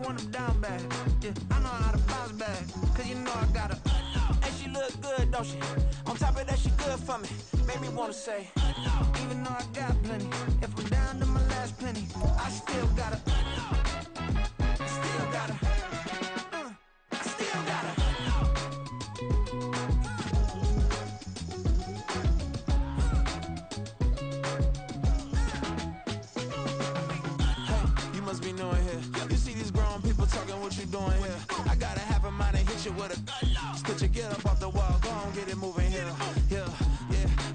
want them down bad. Yeah, I know how to bounce back, cause you know I got her. And she look good, don't she? On top of that, she good for me. Made me wanna say, even though I got plenty, if I'm down to my last penny, I still got her. Still got her. I still got her. Hey, you must be new in here. You see these grown people talking, what you doing here? I got a half a mind and hit you with a put your get up off the wall, go on, get it moving here. Yeah,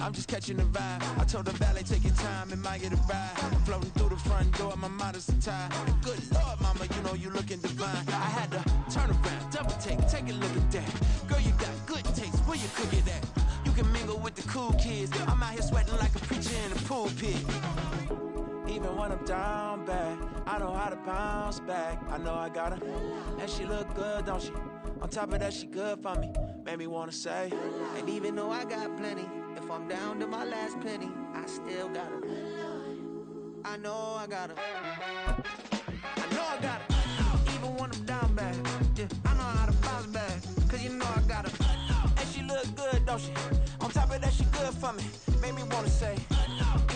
I'm just catching the vibe. I told the valet, take your time, it might get a ride. I'm floating through the front door, my mind is a tie. And good Lord, mama, you know you looking divine. I had to turn around, double take a look at that. Girl, you got good taste, where you cook it at? You can mingle with the cool kids. I'm out here sweating like a preacher in a pool pit. Even when I'm down bad, I know how to bounce back. I know I got her, and she look good, don't she? On top of that, she good for me. Made me wanna say, and even though I got plenty, if I'm down to my last penny, I still got her. I know I got her. I know I got her. Even when I'm down bad, yeah, I know how to bounce back, cause you know I got her. And she look good, don't she? On top of that, she good for me. Made me wanna say,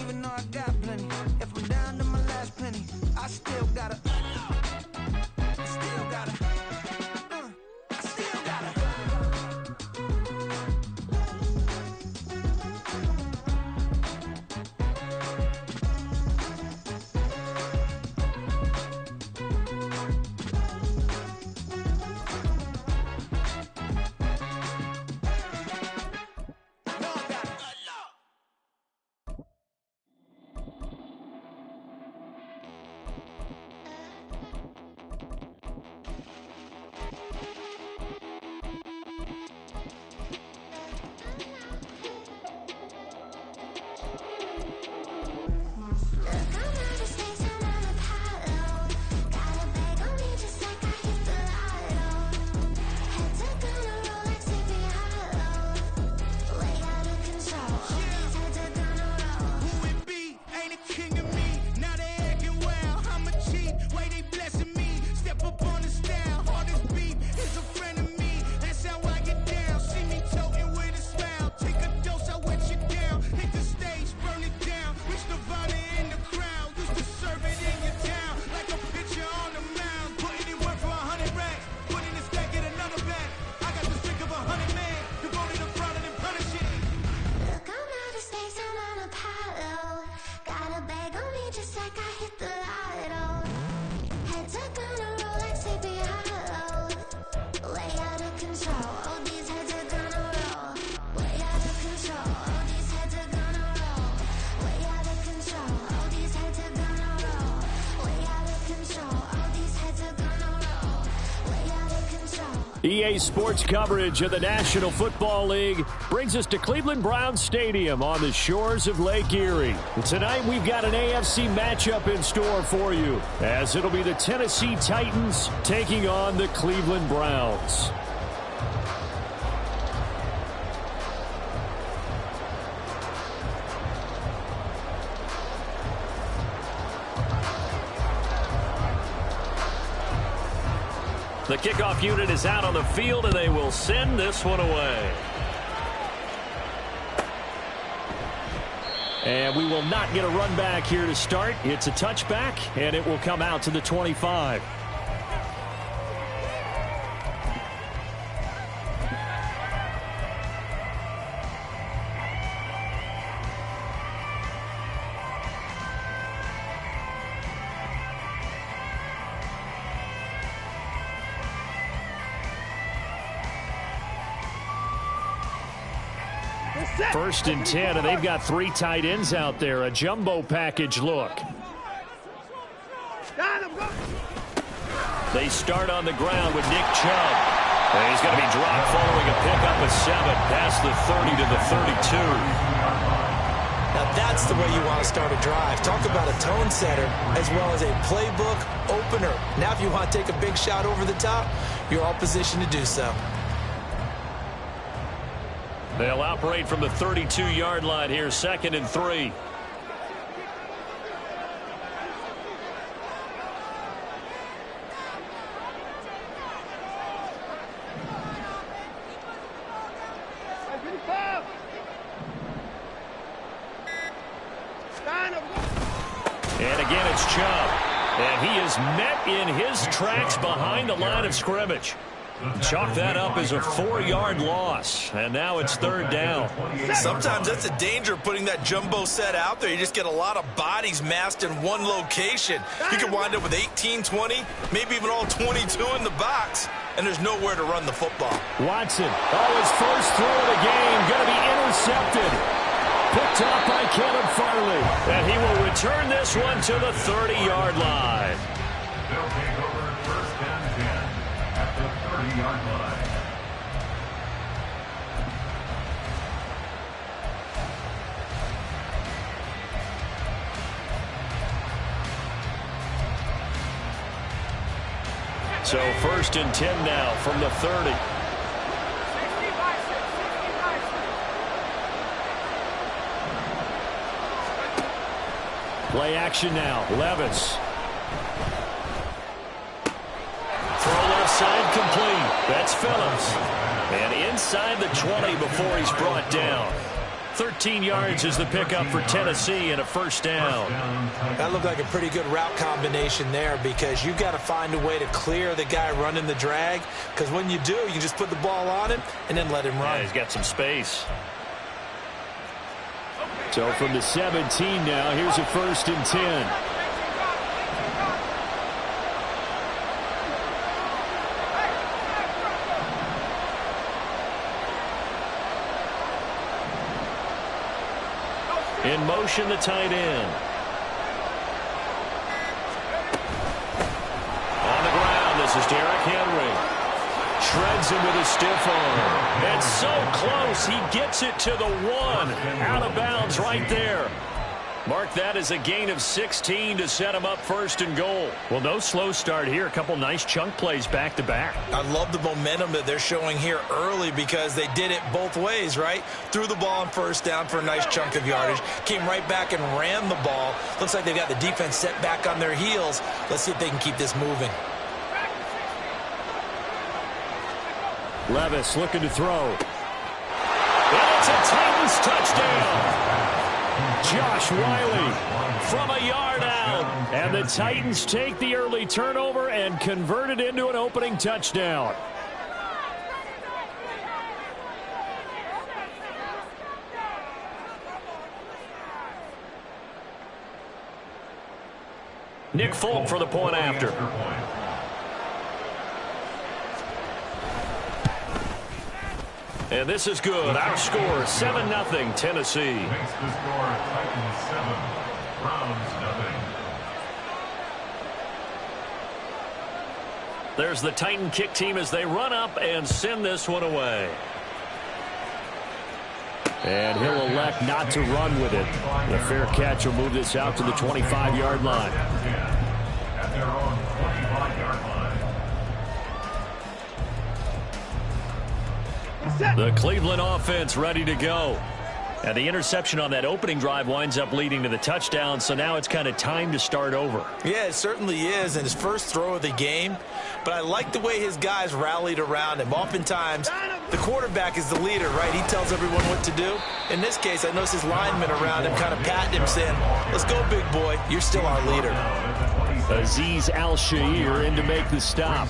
even though I got plenty, if I'm down to my last penny, I still got her. Still got her. EA Sports coverage of the National Football League brings us to Cleveland Browns Stadium on the shores of Lake Erie. Tonight we've got an AFC matchup in store for you, as it'll be the Tennessee Titans taking on the Cleveland Browns. The kickoff unit is out on the field, and they will send this one away. And we will not get a run back here to start. It's a touchback, and it will come out to the 25. First and 10, and they've got three tight ends out there. A jumbo package look. They start on the ground with Nick Chubb. And he's going to be dropped following a pickup of 7 past the 30 to the 32. Now that's the way you want to start a drive. Talk about a tone setter as well as a playbook opener. Now if you want to take a big shot over the top, you're all positioned to do so. They'll operate from the 32-yard line here, 2nd and 3. it's Chubb. And he is met in his tracks behind the line of scrimmage. Chalk that up as a 4-yard loss, and now it's 3rd down. Sometimes that's the danger of putting that jumbo set out there. You just get a lot of bodies massed in one location. You can wind up with 18, 20, maybe even all 22 in the box, and there's nowhere to run the football. Watson, his first throw of the game, going to be intercepted. Picked up by Kevin Farley, and he will return this one to the 30-yard line. They'll take over 1st and 10 at the 30-yard line. So 1st and 10 now from the 30. Play action now. Levis. Throw left side complete. That's Phillips. And inside the 20 before he's brought down. 13 yards is the pickup for Tennessee and a 1st down. That looked like a pretty good route combination there because you've got to find a way to clear the guy running the drag, because when you do, you just put the ball on him and then let him run. Yeah, he's got some space. So from the 17 now, here's a 1st and 10. In motion, the tight end. On the ground, this is Derrick Henry. Shreds him with a stiff arm. And so close, he gets it to the 1. Out of bounds right there. Mark that as a gain of 16 to set him up 1st and goal. Well, no slow start here. A couple nice chunk plays back-to-back. I love the momentum that they're showing here early because they did it both ways, right? Threw the ball on 1st down for a nice chunk of yardage. Came right back and ran the ball. Looks like they've got the defense set back on their heels. Let's see if they can keep this moving. Levis looking to throw. And it's a Titans touchdown. Josh Wiley from a yard out. And the Titans take the early turnover and convert it into an opening touchdown. Nick Folk for the point after. And this is good. Our score, 7-0 Tennessee. Makes the score Titans 7, Browns 0. There's the Titan kick team as they run up and send this one away. And he'll elect not to run with it. The fair catch will move this out to the 25-yard line. At their own 25-yard line. The Cleveland offense ready to go. And the interception on that opening drive winds up leading to the touchdown, so now it's kind of time to start over. Yeah, it certainly is, and his first throw of the game. But I like the way his guys rallied around him. Oftentimes, the quarterback is the leader, right? He tells everyone what to do. In this case, I noticed his linemen around him kind of patting him, saying, let's go, big boy. You're still our leader. Azeez Al-Shaair in to make the stop.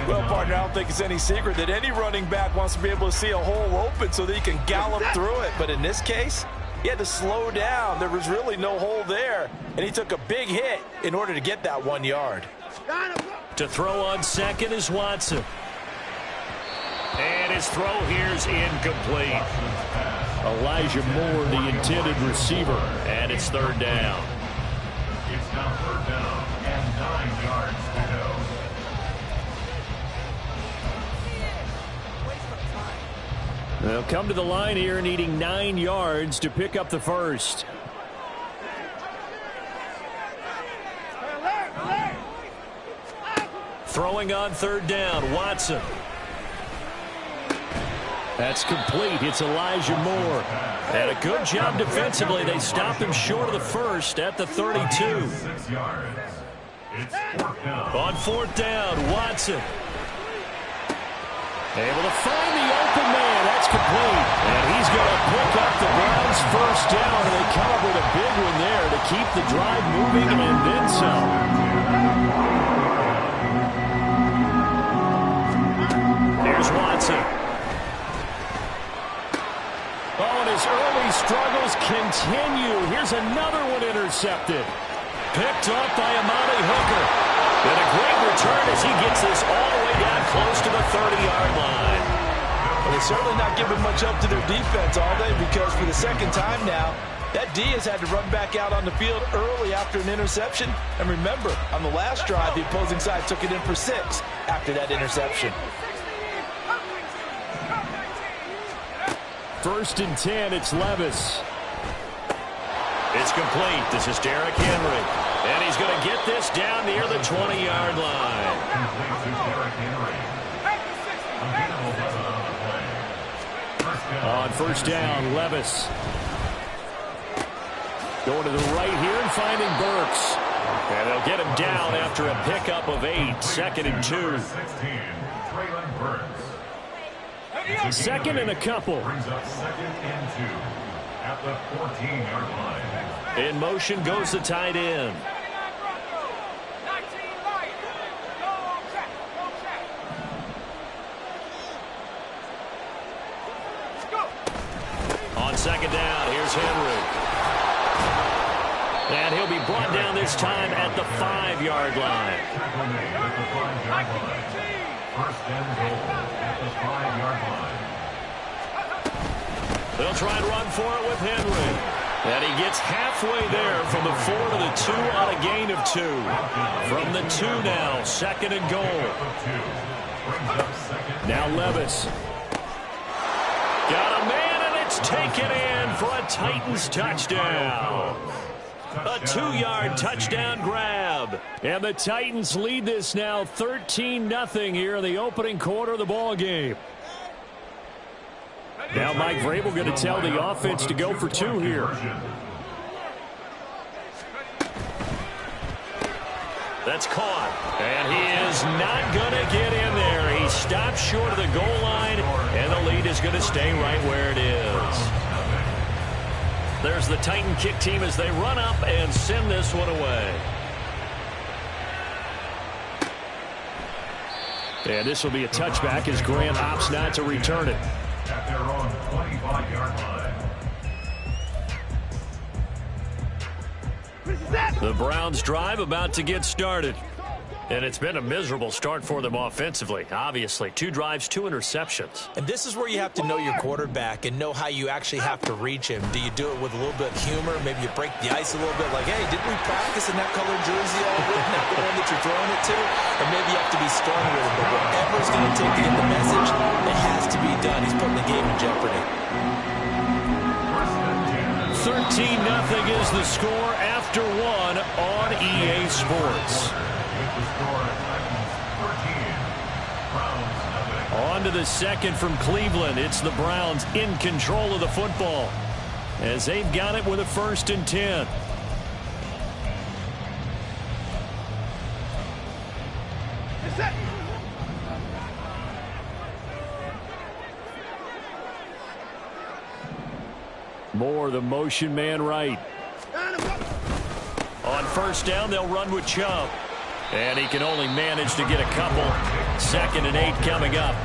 Well, partner, I don't think it's any secret that any running back wants to be able to see a hole open so that he can gallop through it. But in this case, he had to slow down. There was really no hole there, and he took a big hit in order to get that 1 yard. To throw on second is Watson. And his throw here's incomplete. Elijah Moore, the intended receiver, and it's 3rd down. It's now 3rd down and 9 yards to go. They'll come to the line here needing 9 yards to pick up the first. Throwing on 3rd down, Watson. That's complete. It's Elijah Moore. And a good job defensively. They stopped him short of the first at the 32. 6 yards. It's 4th down. On 4th down, Watson. Able to find the open man. That's complete. And he's going to pick up the Browns' first down. And they come up with a big one there to keep the drive moving and then some. Here's Watson. Oh, and his early struggles continue. Here's another one intercepted. Picked up by Amani Hooker. And a great return as he gets this all the way down close to the 30-yard line. Well, they're certainly not giving much up to their defense all day, because for the second time now, that D has had to run back out on the field early after an interception. And remember, on the last drive, the opposing side took it in for 6 after that interception. 1st and 10, it's Levis. It's complete. This is Derrick Henry. And he's going to get this down near the 20-yard line. On 1st down, Levis. Going to the right here and finding Burks. And they'll get him down after a pickup of 8. 2nd and 2. 2nd and a couple. Brings up 2nd and 2 at the 14-yard line. In motion goes the tight end. On 2nd down, here's Henry. And he'll be brought down this time at the 5-yard line. At the 5-yard line. 1st and goal at the 5-yard line. They'll try and run for it with Henry. And he gets halfway there from the 4 to the 2 on a gain of 2. From the 2 now, 2nd and goal. Now Levis. Got a man, and it's taken in for a Titans touchdown. A 2-yard touchdown grab. And the Titans lead this now 13-0 here in the opening quarter of the ball game. Now Mike Vrabel going to tell the offense to go for 2 here. That's caught. And he is not going to get in there. He stops short of the goal line, and the lead is going to stay right where it is. There's the Titan kick team as they run up and send this one away. And this will be a touchback as Grant opts not to return it. At their own 25-yard line. The Browns drive about to get started. And it's been a miserable start for them offensively. Obviously, 2 drives, 2 interceptions. And this is where you have to know your quarterback and know how you actually have to reach him. Do you do it with a little bit of humor? Maybe you break the ice a little bit, like, hey, didn't we practice in that colored jersey all week? Not the one that you're throwing it to? Or maybe you have to be stern with him. But whatever it's going to take to get the message, it has to be done. He's putting the game in jeopardy. 13-0 is the score after 1 on EA Sports. On to the 2nd from Cleveland. It's the Browns in control of the football as they've got it with a 1st and 10. Moore, the motion man right. On 1st down, they'll run with Chubb. And he can only manage to get a couple. 2nd and 8 coming up.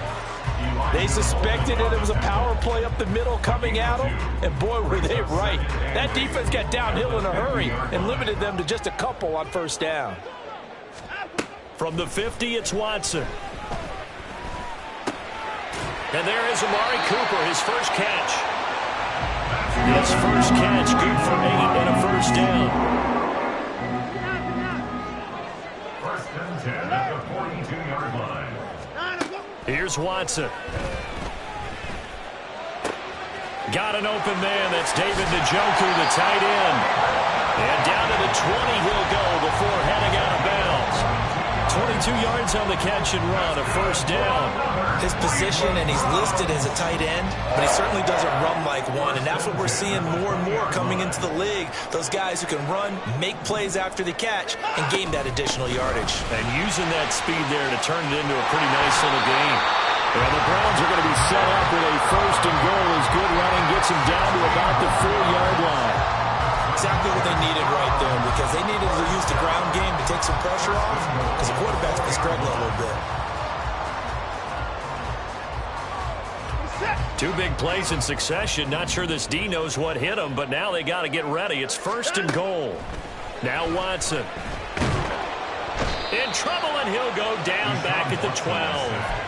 They suspected that it was a power play up the middle coming at them, and boy, were they right. That defense got downhill in a hurry and limited them to just a couple on 1st down. From the 50, it's Watson. And there is Amari Cooper, his first catch. His first catch, good for 8 and a 1st down. 1st and 10 at the 42-yard line. Here's Watson. Got an open man. That's David Njoku, the tight end. And down to the 20 he'll go before heading out of bounds. 22 yards on the catch and run, a 1st down. His position, and he's listed as a tight end, but he certainly doesn't run like one, and that's what we're seeing more and more coming into the league. Those guys who can run, make plays after the catch, and gain that additional yardage. And using that speed there to turn it into a pretty nice little game. And the Browns are going to be set up with a first and goal as good running gets them down to about the 4-yard line. Exactly what they needed right there, because they needed to use the ground game to take some pressure off, because the quarterback's been struggling a little bit. 2 big plays in succession. Not sure this D knows what hit him, but now they got to get ready. It's first and goal. Now Watson. In trouble, and he'll go down back at the 12.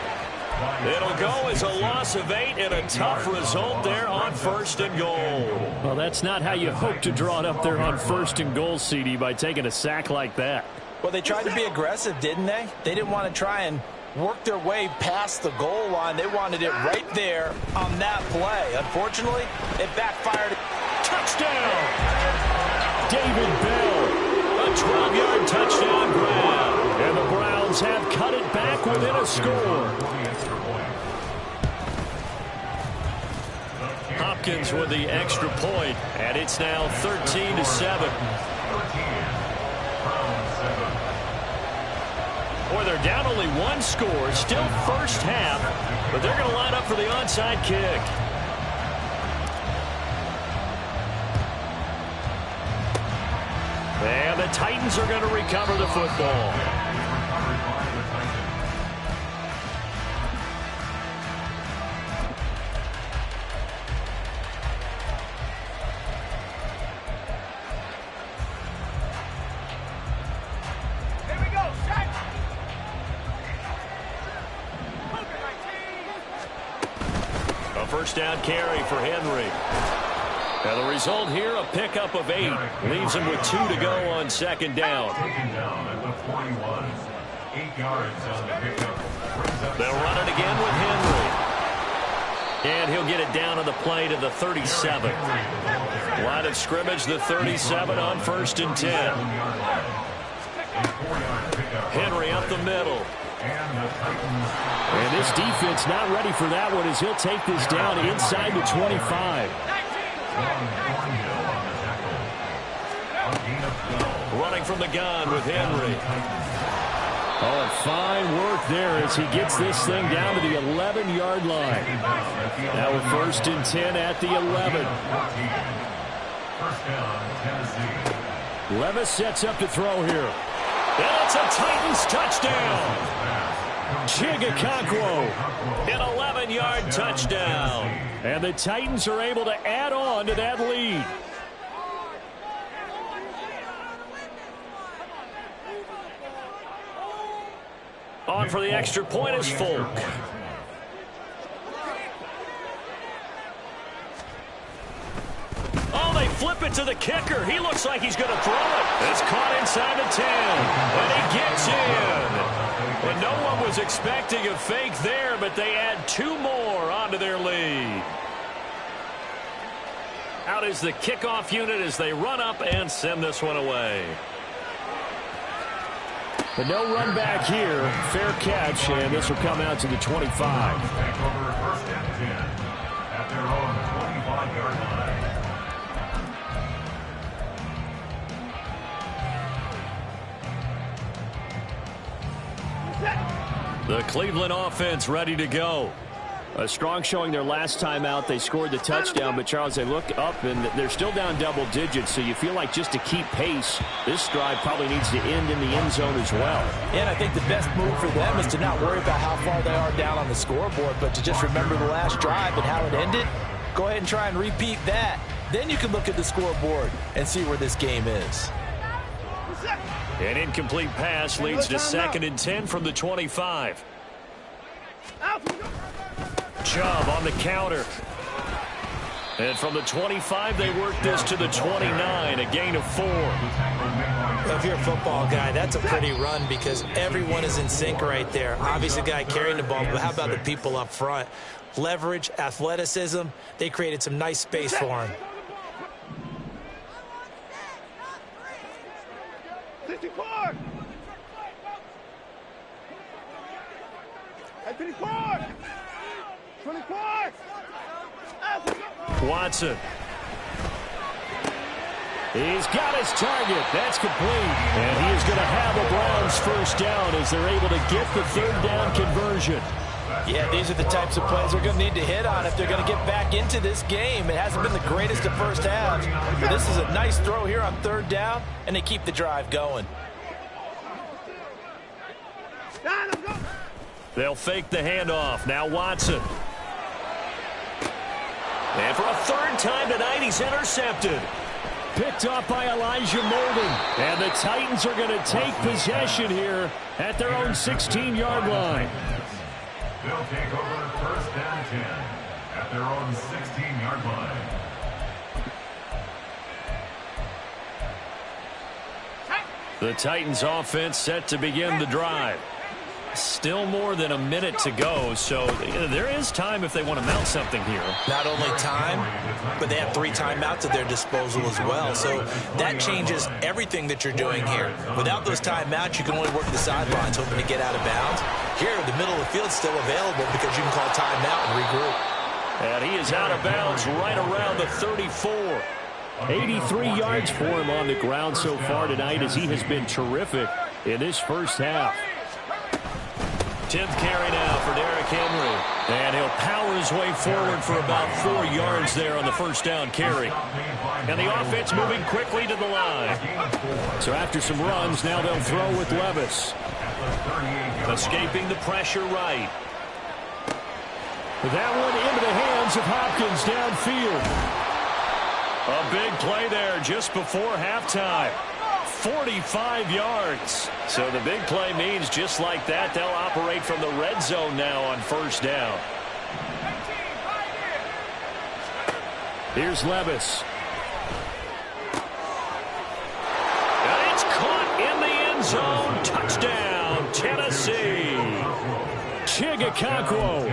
It'll go as a loss of 8 and a tough result there on first and goal. Well, that's not how you hope to draw it up there on first and goal, CD, by taking a sack like that. Well, they tried to be aggressive, didn't they? They didn't want to try and work their way past the goal line. They wanted it right there on that play. Unfortunately, it backfired. Touchdown! David Bell, a 12-yard touchdown grab. And the Browns have cut it back within a score. Hopkins with the extra point, and it's now 13-7. Boy, they're down only 1 score, still first half, but they're going to line up for the onside kick. And the Titans are going to recover the football. First down carry for Henry. And the result here, a pickup of 8. Leaves him with 2 to go on second down. They'll run it again with Henry. And he'll get it down on the play to the 37. Line of scrimmage, the 37 on first and 10. Henry up the middle. And this defense not ready for that one as he'll take this down inside the 25. Running from the gun with Henry. Oh, and fine work there as he gets this thing down to the 11-yard line. Now with first and 10 at the 11. Levis sets up to throw here. And it's a Titans touchdown. Chigakakwo, an 11-yard touchdown. And the Titans are able to add on to that lead. On for the extra point is Folk. Oh, they flip it to the kicker. He looks like he's going to throw it. It's caught inside the 10. And he gets in. And no one was expecting a fake there, but they add 2 more onto their lead. Out is the kickoff unit as they run up and send this one away. But no run back here. Fair catch, and this will come out to the 25. Back over first and 10 at their own 25-yard line. The Cleveland offense ready to go. A strong showing their last time out. They scored the touchdown, but Charles, they look up and they're still down double digits, so you feel like just to keep pace, this drive probably needs to end in the end zone as well. And I think the best move for them is to not worry about how far they are down on the scoreboard, but to just remember the last drive and how it ended. Go ahead and try and repeat that. Then you can look at the scoreboard and see where this game is. An incomplete pass leads to second and 10 from the 25. Chubb on the counter. And from the 25, they work this to the 29, a gain of 4. If you're a football guy, that's a pretty run because everyone is in sync right there. Obviously, the guy carrying the ball, but how about the people up front? Leverage, athleticism, they created some nice space for him. Watson. He's got his target. That's complete. And he is going to have a Browns first down as they're able to get the third down conversion. Yeah, these are the types of plays they're going to need to hit on if they're going to get back into this game. It hasn't been the greatest of first halves, but this is a nice throw here on third down, and they keep the drive going. They'll fake the handoff. Now Watson. And for a third time tonight, he's intercepted. Picked off by Elijah Molden. And the Titans are going to take possession here at their own 16-yard line. They'll take over first down 10 at their own 16-yard line. The Titans offense set to begin the drive. Still more than a minute to go, so there is time if they want to mount something here. Not only time, but they have 3 timeouts at their disposal as well. So that changes everything that you're doing here. Without those timeouts, you can only work the sidelines, hoping to get out of bounds. Here, the middle of the field is still available because you can call timeout and regroup. And he is out of bounds right around the 34. 83 yards for him on the ground so far tonight as he has been terrific in this first half. 10th carry now for Derrick Henry. And he'll power his way forward for about 4 yards there on the first down carry. And the offense moving quickly to the line. So after some runs, now they'll throw with Levis. Escaping the pressure right. That one into the hands of Hopkins downfield. A big play there just before halftime. 45 yards. So the big play means just like that, they'll operate from the red zone now on first down. Here's Levis. And it's caught in the end zone. Touchdown, Tennessee. Chigakakwo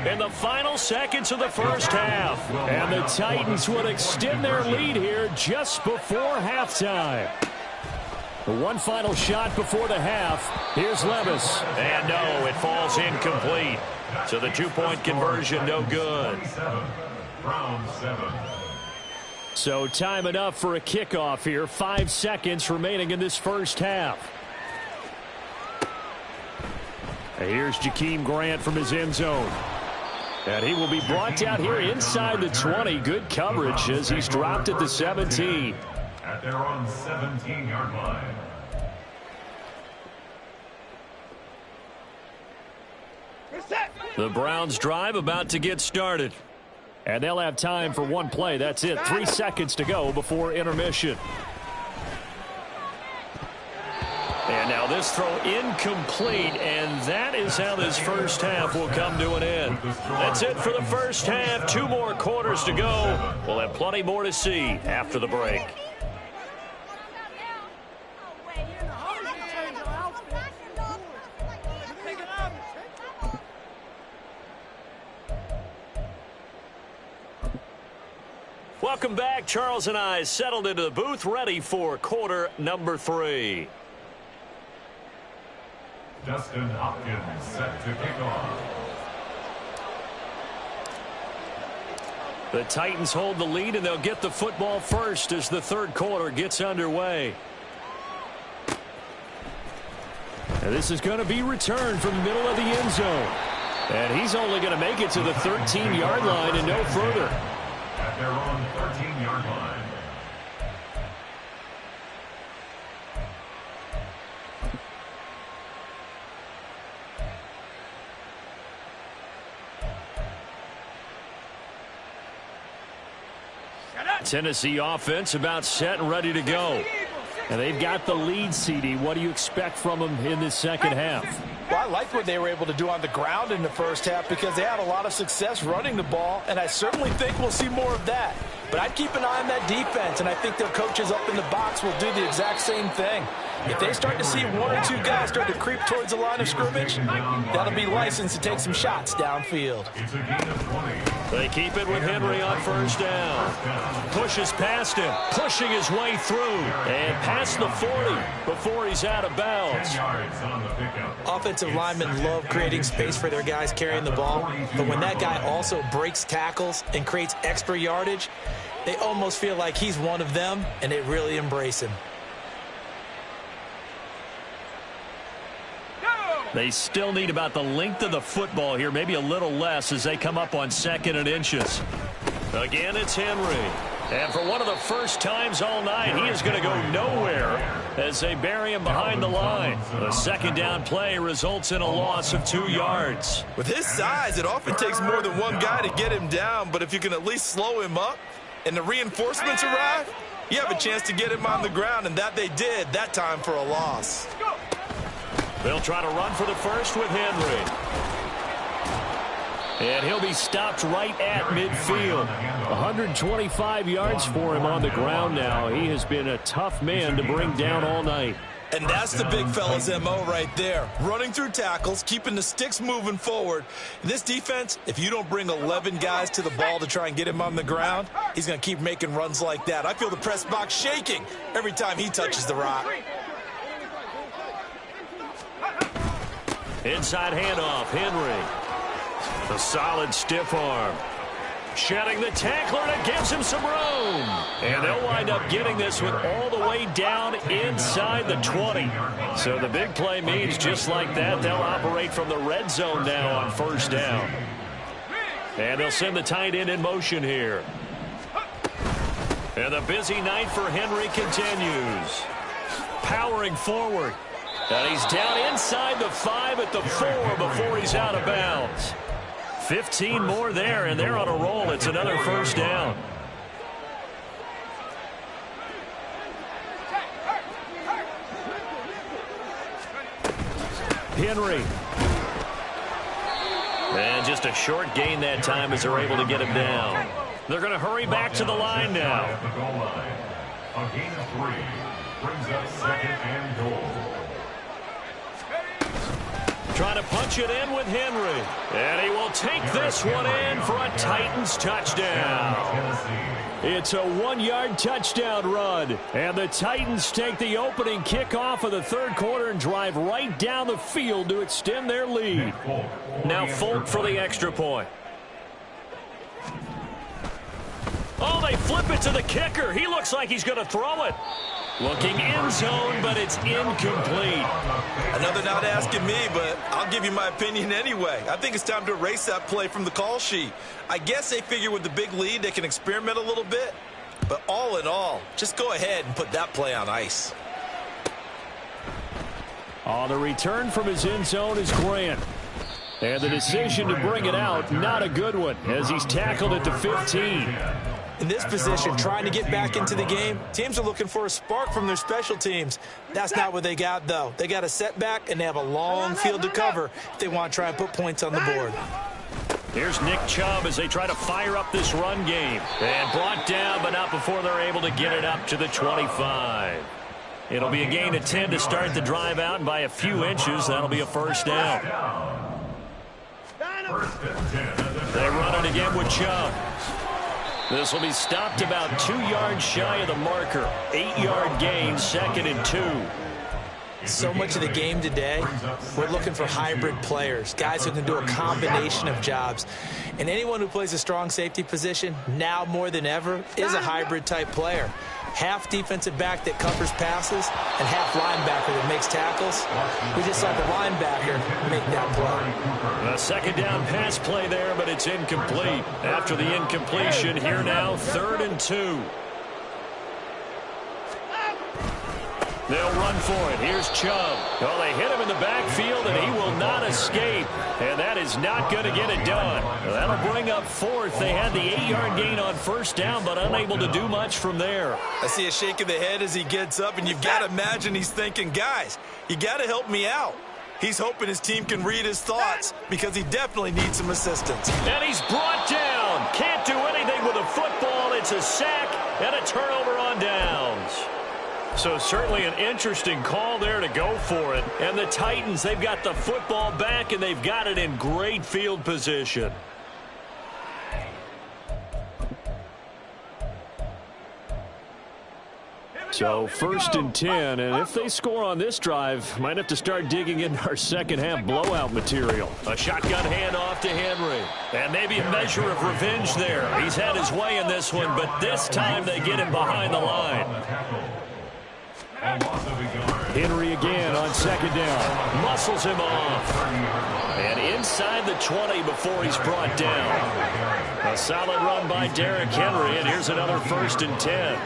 in the final seconds of the first half. And the Titans would extend their lead here just before halftime. One final shot before the half. Here's Levis. And no, it falls incomplete. So the 2-point conversion no good. So time enough for a kickoff here. 5 seconds remaining in this first half. And here's Jakeem Grant from his end zone. And he will be brought down here inside the 20. Good coverage as he's dropped at the 17. At their own 17-yard line. The Browns drive about to get started. And they'll have time for one play. That's it. 3 seconds to go before intermission. And now this throw incomplete, and that is how this first half will come to an end. That's it for the first half. 2 more quarters to go. We'll have plenty more to see after the break. Welcome back. Charles and I settled into the booth, ready for quarter number 3. Justin Hopkins set to kick off. The Titans hold the lead, and they'll get the football first as the third quarter gets underway. And this is going to be returned from the middle of the end zone. And he's only going to make it to the 13-yard line and no further. At their own 13-yard line. Tennessee offense about set and ready to go. And they've got the lead, CD. What do you expect from them in this second half? Well, I like what they were able to do on the ground in the first half because they had a lot of success running the ball, and I certainly think we'll see more of that. But I'd keep an eye on that defense, and I think their coaches up in the box will do the exact same thing. If they start to see 1 or 2 guys start to creep towards the line of scrimmage, that'll be licensed to take some shots downfield. It's a gain of 20. They keep it with Henry on first down. Pushes past him, pushing his way through, and past the 40 before he's out of bounds. 10 yards on the pickup. Offensive linemen love creating space for their guys carrying the ball, but when that guy also breaks tackles and creates extra yardage, they almost feel like he's one of them, and they really embrace him. They still need about the length of the football here, maybe a little less as they come up on 2nd and inches. Again, it's Henry. And for one of the first times all night, he is going to go nowhere as they bury him behind the line. The 2nd down play results in a loss of 2 yards. With his size, it often takes more than one guy to get him down, but if you can at least slow him up and the reinforcements arrive, you have a chance to get him on the ground, and that they did, that time for a loss. They'll try to run for the first with Henry. And he'll be stopped right at midfield. 125 yards for him on the ground now. He has been a tough man to bring down all night. And that's the big fella's MO right there. Running through tackles, keeping the sticks moving forward. This defense, if you don't bring 11 guys to the ball to try and get him on the ground, he's going to keep making runs like that. I feel the press box shaking every time he touches the rock. Inside handoff, Henry. A solid stiff arm. Shedding the tackler, and it gives him some room. And they'll wind up getting this one all the way down inside the 20. So the big play means just like that, they'll operate from the red zone now on 1st down. And they'll send the tight end in motion here. And the busy night for Henry continues. Powering forward. And he's down inside the 5 at the 4 before he's out of bounds. 15 more there, and they're on a roll. It's another 1st down. Henry. And just a short gain that time as they're able to get him down. They're going to hurry back to the line now. A gain of 3 brings up 2nd and goal. Trying to punch it in with Henry. And he will take this one in for a Titans touchdown. It's a 1-yard touchdown run. And the Titans take the opening kickoff of the 3rd quarter and drive right down the field to extend their lead. Now Folk for the extra point. Oh, they flip it to the kicker. He looks like he's going to throw it. Looking end zone, but it's incomplete. Another not asking me, but I'll give you my opinion anyway. I think it's time to erase that play from the call sheet. I guess they figure with the big lead they can experiment a little bit. But all in all, just go ahead and put that play on ice. On the return from his end zone is Grant. And the decision to bring it out, not a good one, as he's tackled at the 15. In this position, trying to get back into the game, teams are looking for a spark from their special teams. That's not what they got, though. They got a setback, and they have a long field to cover if they want to try and put points on the board. Here's Nick Chubb as they try to fire up this run game. And brought down, but not before they're able to get it up to the 25. It'll be a gain of 10 to start the drive out, and by a few inches, that'll be a 1st down. They run it again with Chubb. This will be stopped about 2 yards shy of the marker. 8-yard gain, 2nd and 2. So much of the game today, we're looking for hybrid players, guys who can do a combination of jobs. And anyone who plays a strong safety position, now more than ever, is a hybrid type player. Half defensive back that covers passes and half linebacker that makes tackles. We just saw the linebacker make that play. A 2nd down pass play there, but it's incomplete. After the incompletion, here now, 3rd and 2. They'll run for it. Here's Chubb. Oh, they hit him in the backfield, and he will not escape. And that is not going to get it done. That'll bring up 4th. They had the 8-yard gain on 1st down, but unable to do much from there. I see a shake of the head as he gets up, and you've got to imagine he's thinking, guys, you got to help me out. He's hoping his team can read his thoughts because he definitely needs some assistance. And he's brought down. Can't do anything with a football. It's a sack and a turnover on downs. So certainly an interesting call there to go for it. And the Titans, they've got the football back, and they've got it in great field position. So 1st and 10, and if they score on this drive, might have to start digging into our second half blowout material. A shotgun handoff to Henry. And maybe a measure of revenge there. He's had his way in this one, but this time they get him behind the line. Henry again on second down. Muscles him off. And inside the 20 before he's brought down. A solid run by Derrick Henry, and here's another 1st and 10.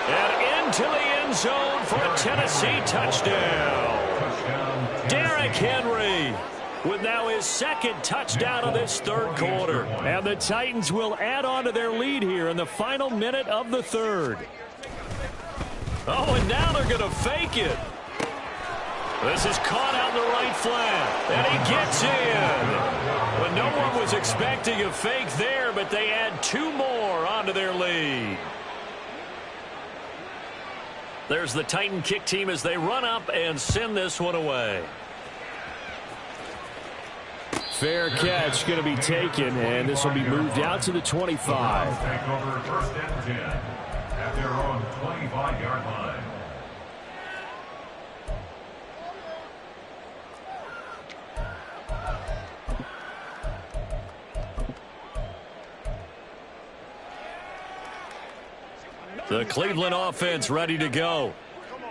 And into the end zone for a Tennessee touchdown. Derrick Henry with now his 2nd touchdown of this 3rd quarter. And the Titans will add on to their lead here in the final minute of the 3rd. Oh, and now they're going to fake it. This is caught out in the right flat. And he gets in. But no one was expecting a fake there, but they add 2 more onto their lead. There's the Titan kick team as they run up and send this one away. Fair catch going to be taken, and this will be moved out to the 25. Take over 1st and 10 at their own 25-yard line. The Cleveland offense ready to go.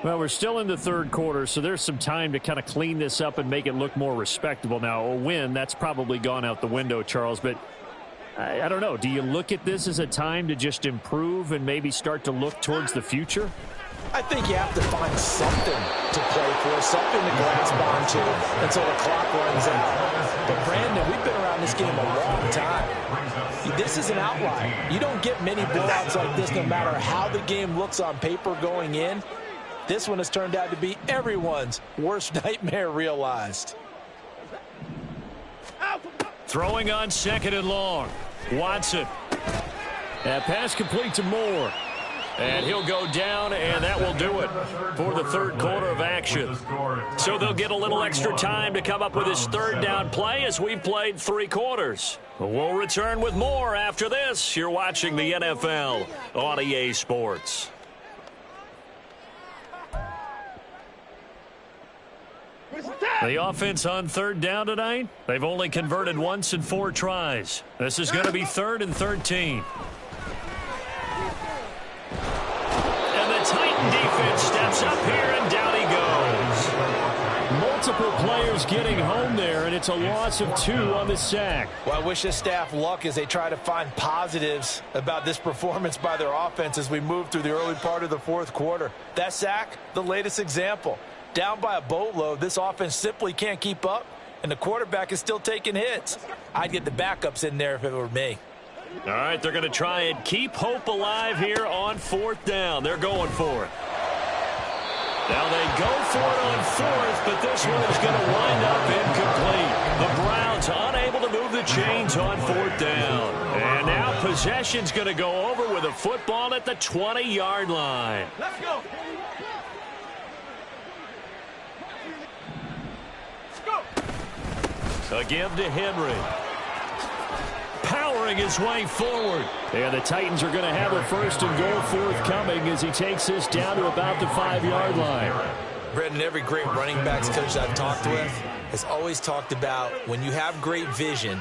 Well, we're still in the 3rd quarter, so there's some time to kind of clean this up and make it look more respectable. Now, a win, that's probably gone out the window, Charles, but I don't know. Do you look at this as a time to just improve and maybe start to look towards the future? I think you have to find something to play for, something to grasp onto until the clock runs out. But, Brandon, we've been around this game a long time. This is an outlier. You don't get many blowouts like this no matter how the game looks on paper going in. This one has turned out to be everyone's worst nightmare realized. Throwing on 2nd and long. Watson. That pass complete to Moore. And he'll go down, and that will do it for the 3rd quarter of action. So they'll get a little extra time to come up with his 3rd down play as we've played 3 quarters. We'll return with more after this. You're watching the NFL on EA Sports. The offense on 3rd down tonight, they've only converted once in 4 tries. This is going to be 3rd and 13. And the Titan defense steps up here, and down he goes. Multiple players getting home there, and it's a loss of 2 on the sack. Well, I wish this staff luck as they try to find positives about this performance by their offense as we move through the early part of the 4th quarter. That sack, the latest example. Down by a boatload, this offense simply can't keep up, and the quarterback is still taking hits. I'd get the backups in there if it were me. All right, they're going to try and keep hope alive here on 4th down. They're going for it. Now they go for it on 4th, but this one is going to wind up incomplete. The Browns unable to move the chains on 4th down. And now possession's going to go over with a football at the 20-yard line. Let's go. A give to Henry. Powering his way forward. And the Titans are going to have a 1st and goal forthcoming as he takes this down to about the 5-yard line. Brendan, every great running backs coach I've talked with has always talked about when you have great vision,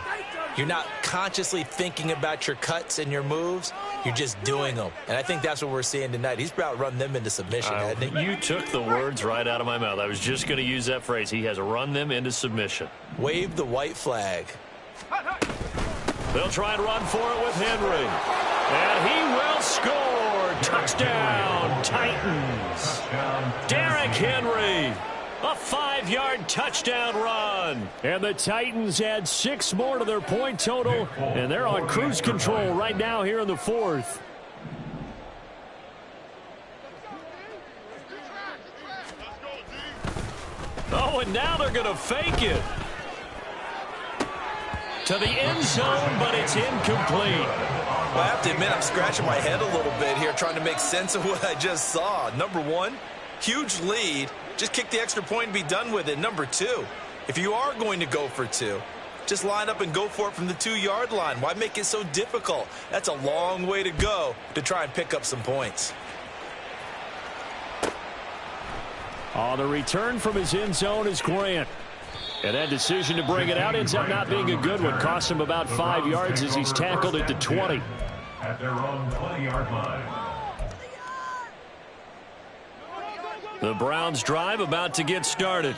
you're not consciously thinking about your cuts and your moves. You're just doing them. And I think that's what we're seeing tonight. He's about run them into submission, hasn't he? You took the words right out of my mouth. I was just going to use that phrase. He has run them into submission. Wave the white flag. They'll try and run for it with Henry. And he will score. Touchdown, Titans. Derrick Henry. A 5-yard touchdown run. And the Titans add 6 more to their point total. And they're on cruise control right now here in the 4th. Oh, and now they're going to fake it. To the end zone, but it's incomplete. Well, I have to admit, I'm scratching my head a little bit here trying to make sense of what I just saw. Number 1, huge lead. Just kick the extra point and be done with it. Number 2, if you are going to go for 2, just line up and go for it from the 2-yard line. Why make it so difficult? That's a long way to go to try and pick up some points. Oh, the return from his end zone is Grant. And that decision to bring it out ends up not being a good one. Costs him about 5 yards as he's tackled at the 20. At their own 20-yard line. The Browns drive about to get started.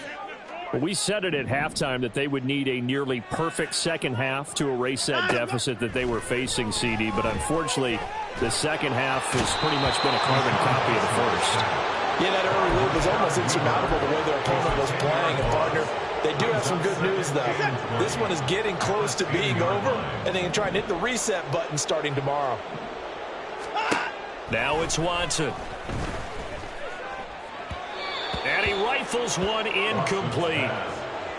Well, we said it at halftime that they would need a nearly perfect second half to erase that deficit that they were facing, CD. But unfortunately, the second half has pretty much been a carbon copy of the first. Yeah, that early lead was almost insurmountable the way their opponent was playing. And, partner, they do have some good news, though. This one is getting close to being over, and they can try and hit the reset button starting tomorrow. Now it's Watson. And he rifles one incomplete.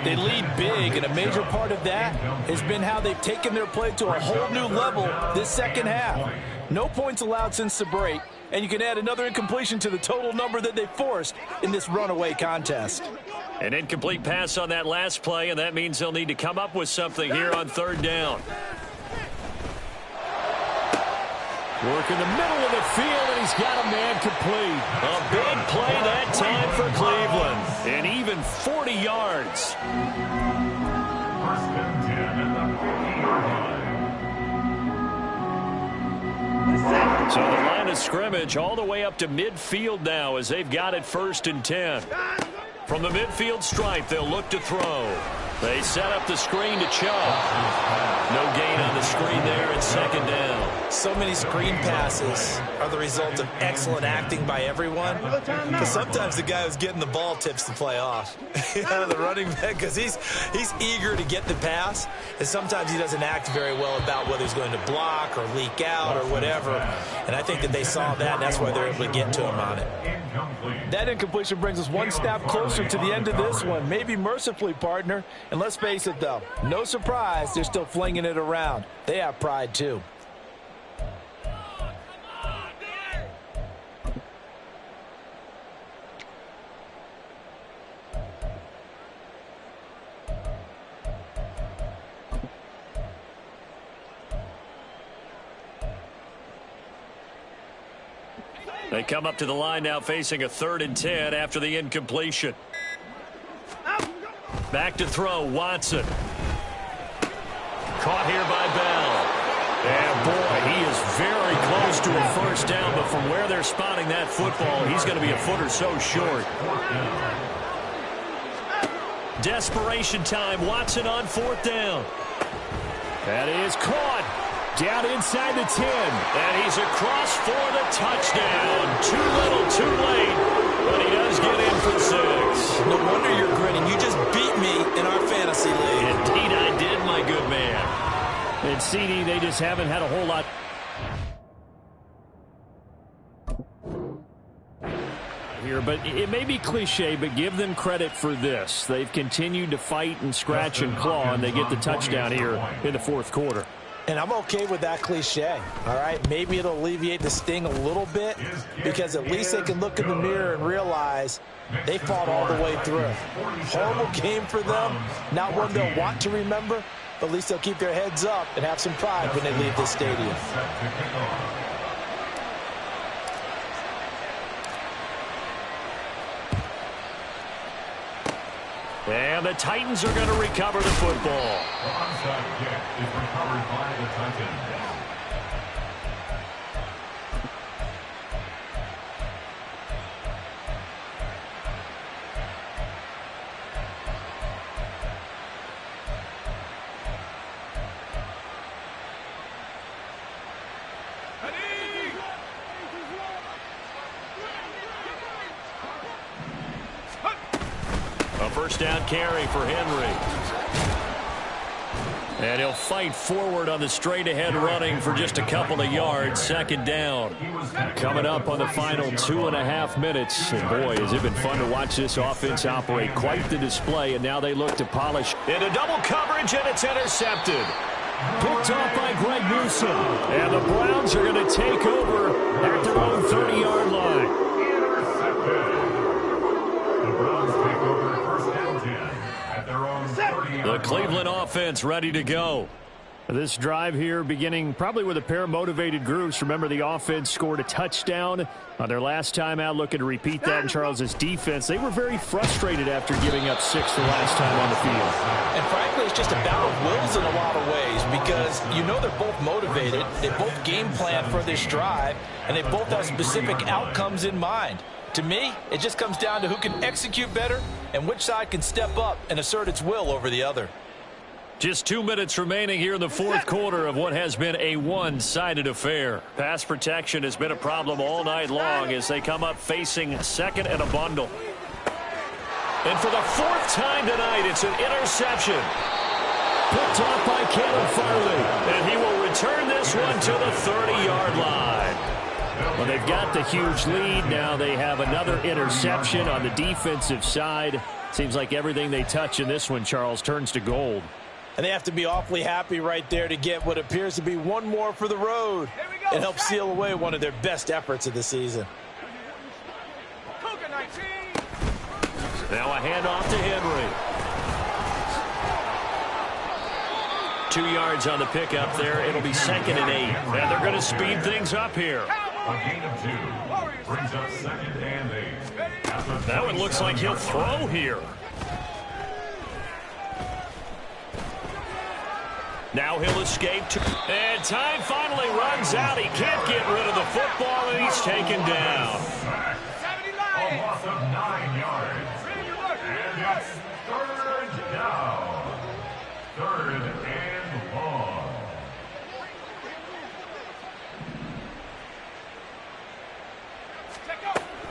They lead big, and a major part of that has been how they've taken their play to a whole new level this second half. No points allowed since the break, and you can add another incompletion to the total number that they forced in this runaway contest. An incomplete pass on that last play, and that means they'll need to come up with something here on third down. Work in the middle of the field, and he's got a man complete. A big play that time for Cleveland. And even 40 yards. First and 10 at the 50-yard line. So the line of scrimmage all the way up to midfield now as they've got it first and 10. From the midfield stripe, they'll look to throw. They set up the screen to Chubb. No gain on the screen there at second down. So many screen passes are the result of excellent acting by everyone. Because sometimes the guy who's getting the ball tips the play off. The running back, because he's eager to get the pass. And sometimes he doesn't act very well about whether he's going to block or leak out or whatever. And I think that they saw that, and that's why they're able to get to him on it. That incompletion brings us one step closer to the end of this one. Maybe mercifully, partner. And let's face it, though, no surprise, they're still flinging it around. They have pride, too. They come up to the line now facing a 3rd and 10 after the incompletion. Back to throw, Watson. Caught here by Bell. And boy, he is very close to a first down, but from where they're spotting that football, he's going to be a foot or so short. Desperation time, Watson on 4th down. That is caught. Down inside the 10. And he's across for the touchdown. Too little, too late. But he does get in for 6. No wonder you're grinning. You just beat me in our fantasy league. Indeed I did, my good man. And CD, they just haven't had a whole lot here. But it may be cliche, but give them credit for this. They've continued to fight and scratch and claw, and they get the touchdown here in the 4th quarter. And I'm okay with that cliche, all right? Maybe it'll alleviate the sting a little bit because at least they can look in the mirror and realize they fought all the way through. Horrible game for them, not one they'll want to remember, but at least they'll keep their heads up and have some pride when they leave this stadium. And the Titans are going to recover the football. The onside kick is recovered by the Titans. A first down carry for Henry. And he'll fight forward on the straight-ahead running for just a couple of yards. Second down. Coming up on the final 2.5 minutes. And boy, has it been fun to watch this offense operate. Quite the display, and now they look to polish. Into double coverage, and it's intercepted. Picked off by Greg Newsom. And the Browns are going to take over at their own 30-yard line. The Browns take over first and 10 at their own 30-yard line. The Cleveland offense ready to go. This drive here beginning probably with a pair of motivated groups. Remember, the offense scored a touchdown on their last time out, looking to repeat that in Charles's defense. They were very frustrated after giving up 6 the last time on the field. And frankly, it's just a battle of wills in a lot of ways because you know they're both motivated. They both game plan for this drive, and they both have specific outcomes in mind. To me, it just comes down to who can execute better and which side can step up and assert its will over the other. Just 2 minutes remaining here in the fourth quarter of what has been a one-sided affair. Pass protection has been a problem all night long as they come up facing second and a bundle. And for the 4th time tonight, it's an interception. Picked off by Caleb Farley. And he will return this one to the 30-yard line. Well, they've got the huge lead. Now they have another interception on the defensive side. Seems like everything they touch in this one, Charles, turns to gold. And they have to be awfully happy right there to get what appears to be one more for the road. It helps seal away one of their best efforts of the season. Now a handoff to Henry. 2 yards on the pickup there. It'll be 2nd and 8. And they're going to speed things up here. A gain of 2 brings up 2nd and 8. That one looks like he'll throw here. Now he'll escape. And time finally runs out. He can't get rid of the football, and he's taken down. A loss of 9 yards. And it's 3rd down. 3rd and long.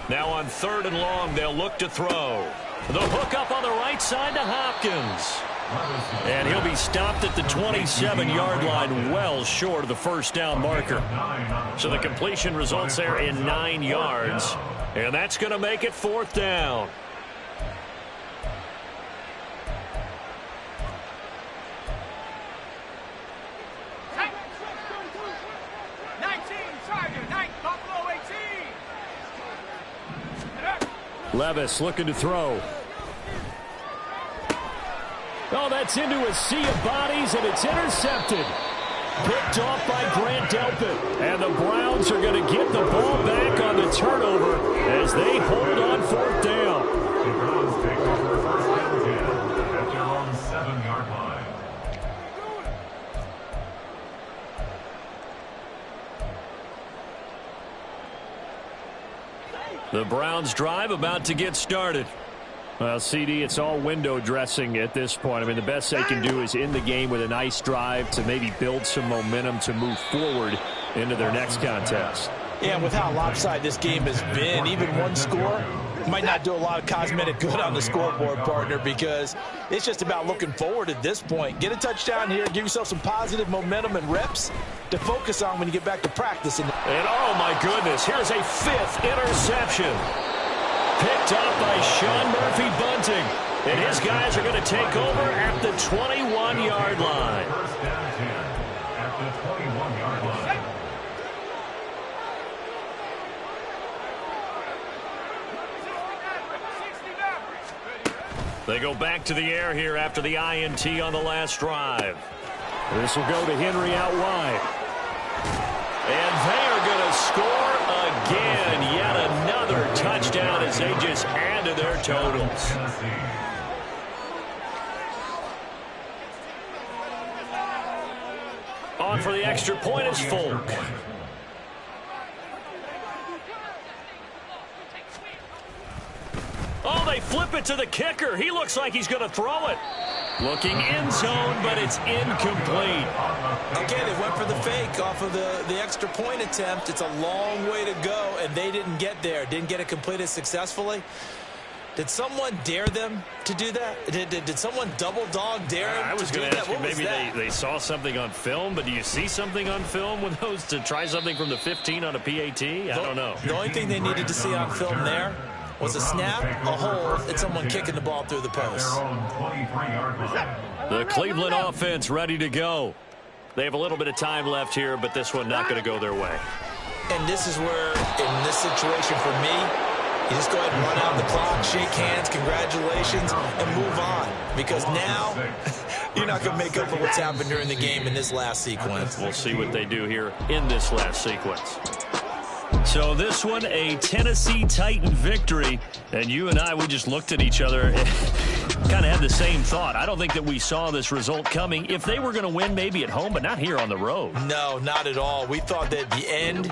Now on 3rd and long, they'll look to throw. The hook up on the right side to Hopkins. And he'll be stopped at the 27-yard line, well short of the first down marker. So the completion results there in 9 yards. And that's going to make it 4th down. Levis looking to throw. Oh, that's into a sea of bodies, and it's intercepted. Picked off by Grant Delpit. And the Browns are going to get the ball back on the turnover as they hold on 4th down. The Browns take over 1st and 10 at their own 7-yard line. The Browns drive about to get started. Well, CD, it's all window dressing at this point. I mean, the best they can do is in the game with a nice drive to maybe build some momentum to move forward into their next contest. Yeah, and with how lopsided this game has been, even one score might not do a lot of cosmetic good on the scoreboard, partner, because it's just about looking forward at this point. Get a touchdown here, give yourself some positive momentum and reps to focus on when you get back to practice. And oh, my goodness, here's a 5th interception. Picked up by Sean Murphy-Bunting. And his guys are going to take over at the 21-yard line. 1st and 10 at the 21-yard line. They go back to the air here after the INT on the last drive. This will go to Henry out wide. And they are going to score again. Yet another touchdown as they just add to their totals. On for the extra point is Folk. Oh, they flip it to the kicker. He looks like he's going to throw it. Looking in zone, but it's incomplete. again, they went for the fake off of the extra point attempt. It's a long way to go, and they didn't get there. Didn't get it completed successfully. Did someone dare them to do that? Did someone double dog dare them I was to do going to that? ask you, maybe they saw something on film, but do you see something on film with those to try something from the 15 on a PAT? I don't know. The only thing they needed to see on film there was a snap, a hold, and someone kicking the ball through the post. The Cleveland offense ready to go. They have a little bit of time left here, but this one not going to go their way. And this is where, in this situation for me, You just go ahead and run out the clock, shake hands, congratulations, and move on. Because now you're not going to make up for what's happened during the game in this last sequence. We'll see what they do here in this last sequence. So this one, a Tennessee Titan victory. And you and I, we just looked at each other and kind of had the same thought. I don't think that we saw this result coming. If they were going to win, maybe at home, but not here on the road. No, not at all. We thought that the end...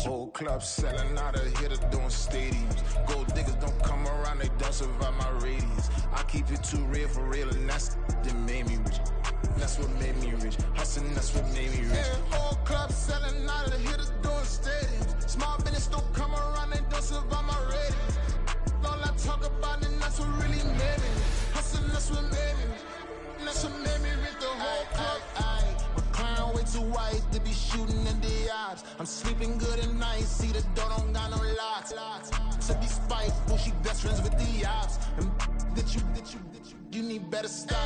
Whole club selling out of hitter doing stadiums. Gold diggers don't come around, they don't survive my radius. I keep it too real for real, and that's that made me rich. That's what made me rich. Hustling, that's what made me rich. Yeah, whole club selling out of hitters doing stadiums. Small business don't come around, they don't survive my radius. All I talk about, and that's what really made me rich. Hustling, that's what made me rich. And that's what made me rich. The whole club. McLaren way too white to be shooting in the odds. I'm sleeping good at night, see the door don't got no locks. To be spiteful, she best friends with the ops. And you need better stop.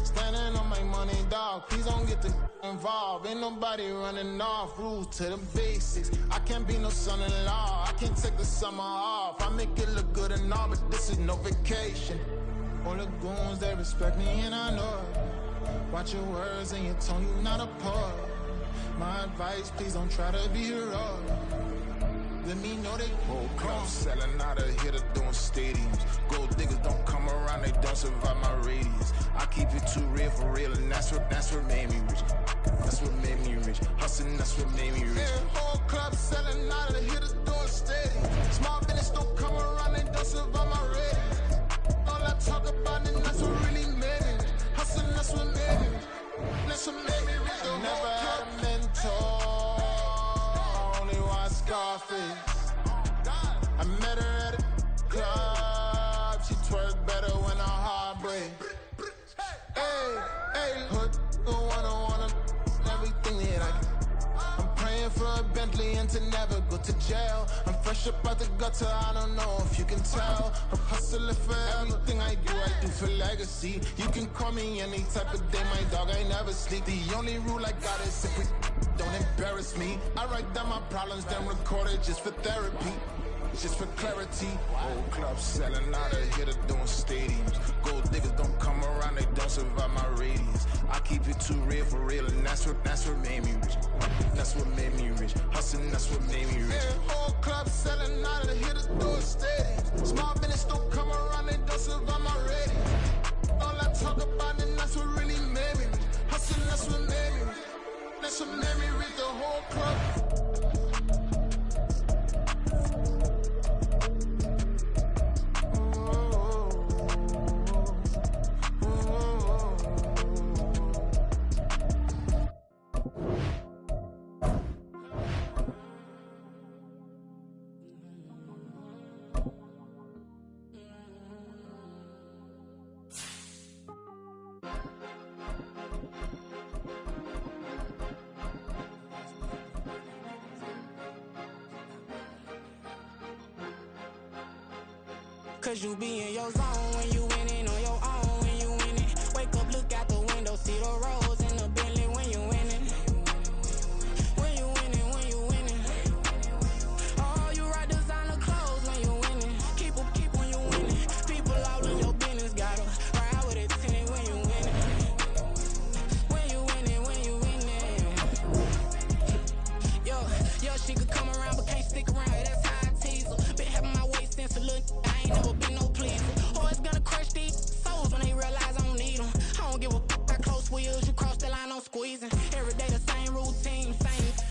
Standing on my money, dog. Please don't get the involved. Ain't nobody running off. Rules to the basics. I can't be no son-in-law. I can't take the summer off. I make it look good and all, but this is no vacation. All the goons, they respect me and I know it. Watch your words and your tone, you not a poet. My advice, please don't try to be heroic. Let me know they whole club selling out of hitter doing stadiums. Gold diggers don't come around, they don't survive my radius. I keep it too real for real, and that's what made me rich. That's what made me rich. Hustling, that's what made me rich. Yeah, whole club selling out of hitters doing stadiums. Small business don't come around, they don't survive my radius. All I talk about, and that's what really made me rich. Hustling, that's what made me rich. That's what made me rich. I never had a mentor. Only one Scarface. I met her at a club. She twerk better when her heart breaks. Hey, hood, wanna everything that I can. I'm praying for a Bentley and to never go to jail. I'm fresh up out the gutter, I don't know if you can tell. I'm hustling for everything I do for legacy. You can call me any type of day, my dog, I never sleep. The only rule I got is if we don't embarrass me. I write down my problems, then record it just for therapy. Just for clarity. Whole club selling out of hitter doing stadiums. Gold diggers don't come around, they don't survive my radius. I keep it too real for real, and that's what made me rich. That's what made me rich. Hustling, that's what made me rich. Yeah, whole club selling out of hitters doing stadiums. Small business don't come around, they don't survive my radius. All I talk about, and that's what really made me rich. Hustling, that's what made me rich. That's what made me rich. The whole club. Cause you be in your zone when you winning on your own when you winning. Wake up, look out the window, see the rose in the Bentley when you winning. When you winning, when you winning. Oh, you ride designer clothes when you winning. Keep when you winning. People all in your business, gotta ride with it tinted when you winning. When you winning, when you winning. Yo, she could come around but can't stick around. That's how I tease her. Been having my waist since a little. I ain't never been no pleaser. Always gonna crush these souls when they realize I don't need them. I don't give a f*** how close wheels. You cross the line, I'm squeezing. Every day the same routine,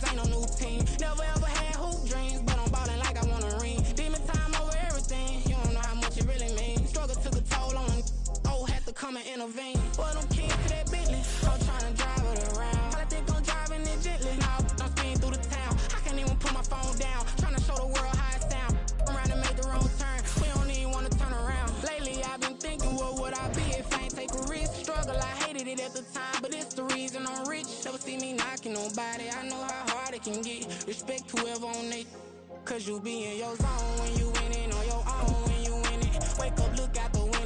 ain't no new team. Never ever had hoop dreams, but I'm ballin' like I want a ring. Demon time over everything. You don't know how much it really means. Struggle took a toll on them. Oh, had to come and intervene. Boy, them kids to that Bentley. I'm tryna drive it around. I think I'm driving it gently. Now I'm speeding through the town. I can't even put my phone down. Tryna show the world how it sound. Around and make the wrong turn. We don't even wanna turn around. Lately I've been thinking, what would I be if I ain't take a risk? Struggle, I hated it at the time, but it's the reason I'm rich. Never see me knocking nobody. I know how hard it can get. Respect whoever on they. Cause you be in your zone when you winning on your own when you winning. Wake up, look out the window.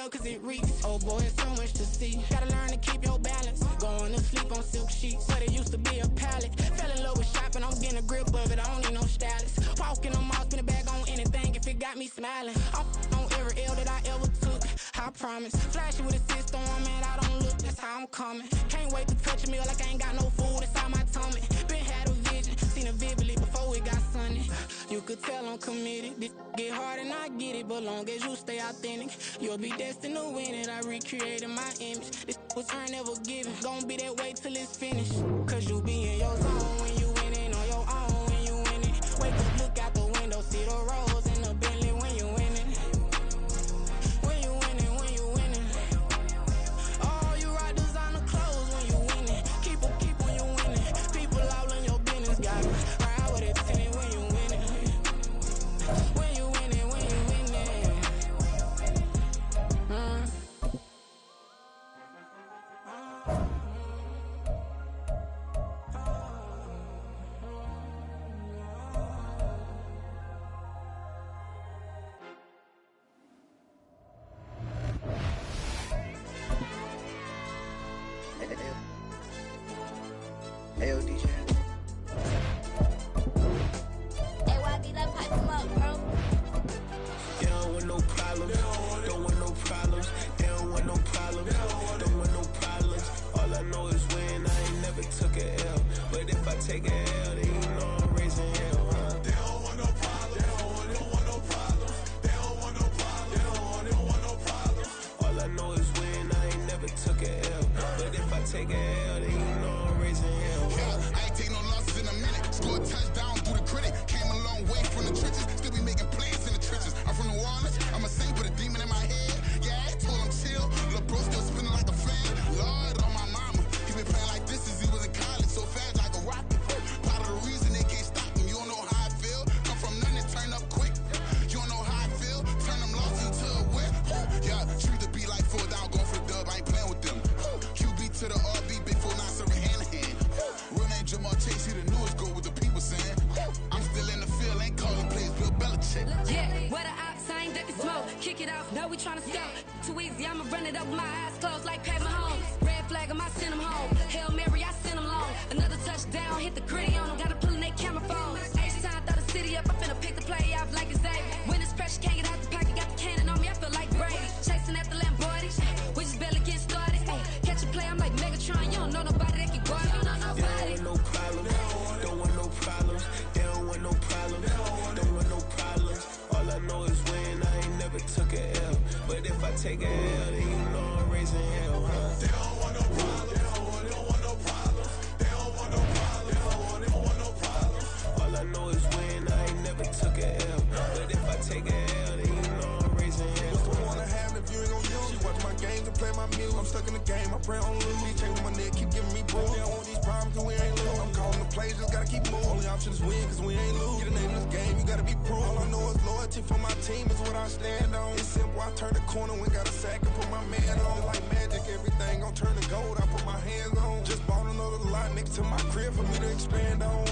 well, cause it reeks. Oh boy, it's so much to see. Gotta learn to keep your balance. Going to sleep on silk sheets, but it used to be a pallet. Fell in love with shopping, I'm getting a grip of it, I don't need no stylist. Walking on mall, spin a bag on anything if it got me smiling. I'm on every L that I ever took, I promise. Flashing with a system on, man, I don't look, that's how I'm coming. Can't wait to touch a meal like I ain't got no food inside my tummy. Been had a vision, seen it vividly before it got sunny. You could tell I'm committed. This get hard and I get it, but long as you stay authentic, you'll be destined to win it. I recreated my image. This was earned, never given. Gonna be that way till it's finished. Cause you be in your zone when you winning on your own when you winning. Wake up, look out the window, see the rose in the Bentley when you winning. When you winning, when you winning. Oh, you rock designer clothes when you winning. Keep when you winning. People all in your business, got me. Ride with it, tell me when you winning. When you winning, when you winning. Hey, yo, DJ. Hey, YB, let pipe him up, bro. They don't want no problems. Don't want no problems. They don't want no problems. Don't want no problems. All I know is win. I ain't never took a L. But if I take a L, then you know I'm raising hell, huh? They don't want no problems. They don't want no problems. They don't want no problems. They don't want no problems. All I know is win. I ain't never took a L. But if I take a L, then you know I'm raising hell. Yeah, I ain't take no losses in a minute. Scored a touchdown through the critic. Came a long way from the trenches. Still be making plays in the trenches. I'm from New Orleans. I'm a saint with a demon in my head. Yeah, I told him chill. Lil' bro still spinning like a fan. Lord on my mama. He been playing like this since he was in college. So fast like a rocket. Part of the reason they can't stop him. You don't know how I feel. Come from nothing, turn up quick. You don't know how I feel. Turn them losses into a whip. Yeah, treat the beat like 4 down, going for the dub. I ain't playing with them. QB to the RB, big 4-9 serving hand to hand. Real name Jamal Chase, he the newest goal with the people saying. I'm still in the field, ain't calling plays, Bill Belichick. Yeah, where the ops, I ain't ducking smoke. Kick it off, no, we tryna score. Too easy, I'ma run it up with my eyes closed like Pat Mahomes. Red flag him, I send him home. Hail Mary, I send him long. Another touchdown, hit the gritty on him. Gotta pull in that camera phone. H-time, throw the city up, I'm finna pick the play off like it's Xavier. When it's pressure, can't get out the pocket, got the cannon on me, I feel like Brady. Chasing at the Lamborghini, we just barely getting started. Ay, catch a play, I'm like Megatron, you don't know nobody that can guard me. You don't know nobody. They don't want no problems. Don't want no problems. They don't want no problems. Don't want no problems. All I know is win. I ain't never took a L. But if I take a L, then you know I'm raising hell, huh? They don't want no problems. They don't want no problems. They don't want no problems. They don't want no problems. All I know is win. I ain't never took a L. But if I take a L, then you know I'm raising hell. What's the point of having if you ain't gon' use? She watch my games and play my music. I'm stuck in the game. I pray on lose. He changing my neck, keep giving me bruise. They don't want these problems 'cause we ain't lose. I'm calling the plays, just gotta keep moving. Only option is win 'cause we ain't lose. Get a name in this game, you gotta be proved. All I know is loyalty for my team is what I stand on. It's simple, I turn the corner when got a sack and put my man on. Like magic, everything gon' turn to gold. I put my hands on. Just bought another lot next to my crib for me to expand on.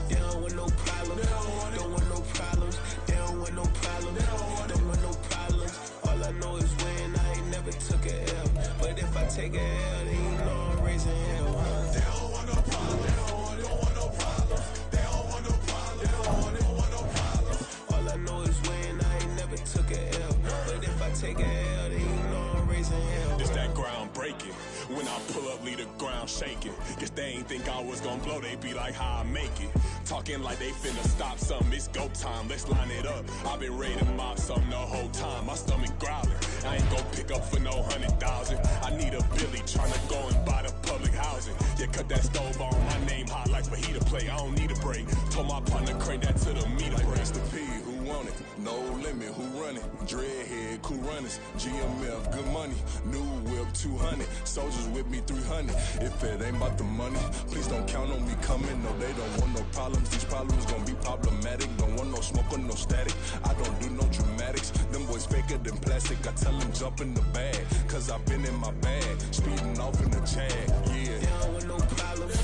They don't want no problems. Don't want no problems. They don't want no problems. Don't want no problems. All I know is win. I ain't never took a L. But if I take a L, then you know I'm raising hell, huh? They don't want no problems. They don't want no problems. They don't want no problems. They don't want no problems. All I know is win. I ain't never took a L. But if I take a L, then you know I'm raising hell. It's that ground breaking. When I pull up, leave the ground shaking. Guess they ain't think I was gonna blow, they be like, how I make it. Talking like they finna stop something, it's go time, let's line it up. I've been ready to mob something the whole time, my stomach growling. I ain't gon' pick up for no 100,000. I need a Billy tryna go and buy the public housing. Yeah, cut that stove on, my name hot like fajita play, I don't need a break. Told my partner crank that to the meter break. Mr. P, who want it? No limit, who run it? Dreadhead, cool runners, GMF, good money. New whip, 200, soldiers with me, 300. If it ain't about the money, please don't count on me coming. No, they don't want no problems. These problems gon' be problematic. Don't want no smoke or no static. I don't do no dramatics. Them boys faker than plastic. I tell them jump in the bag, cause I've been in my bag, speeding off in the Jag. Yeah. They don't want no problems.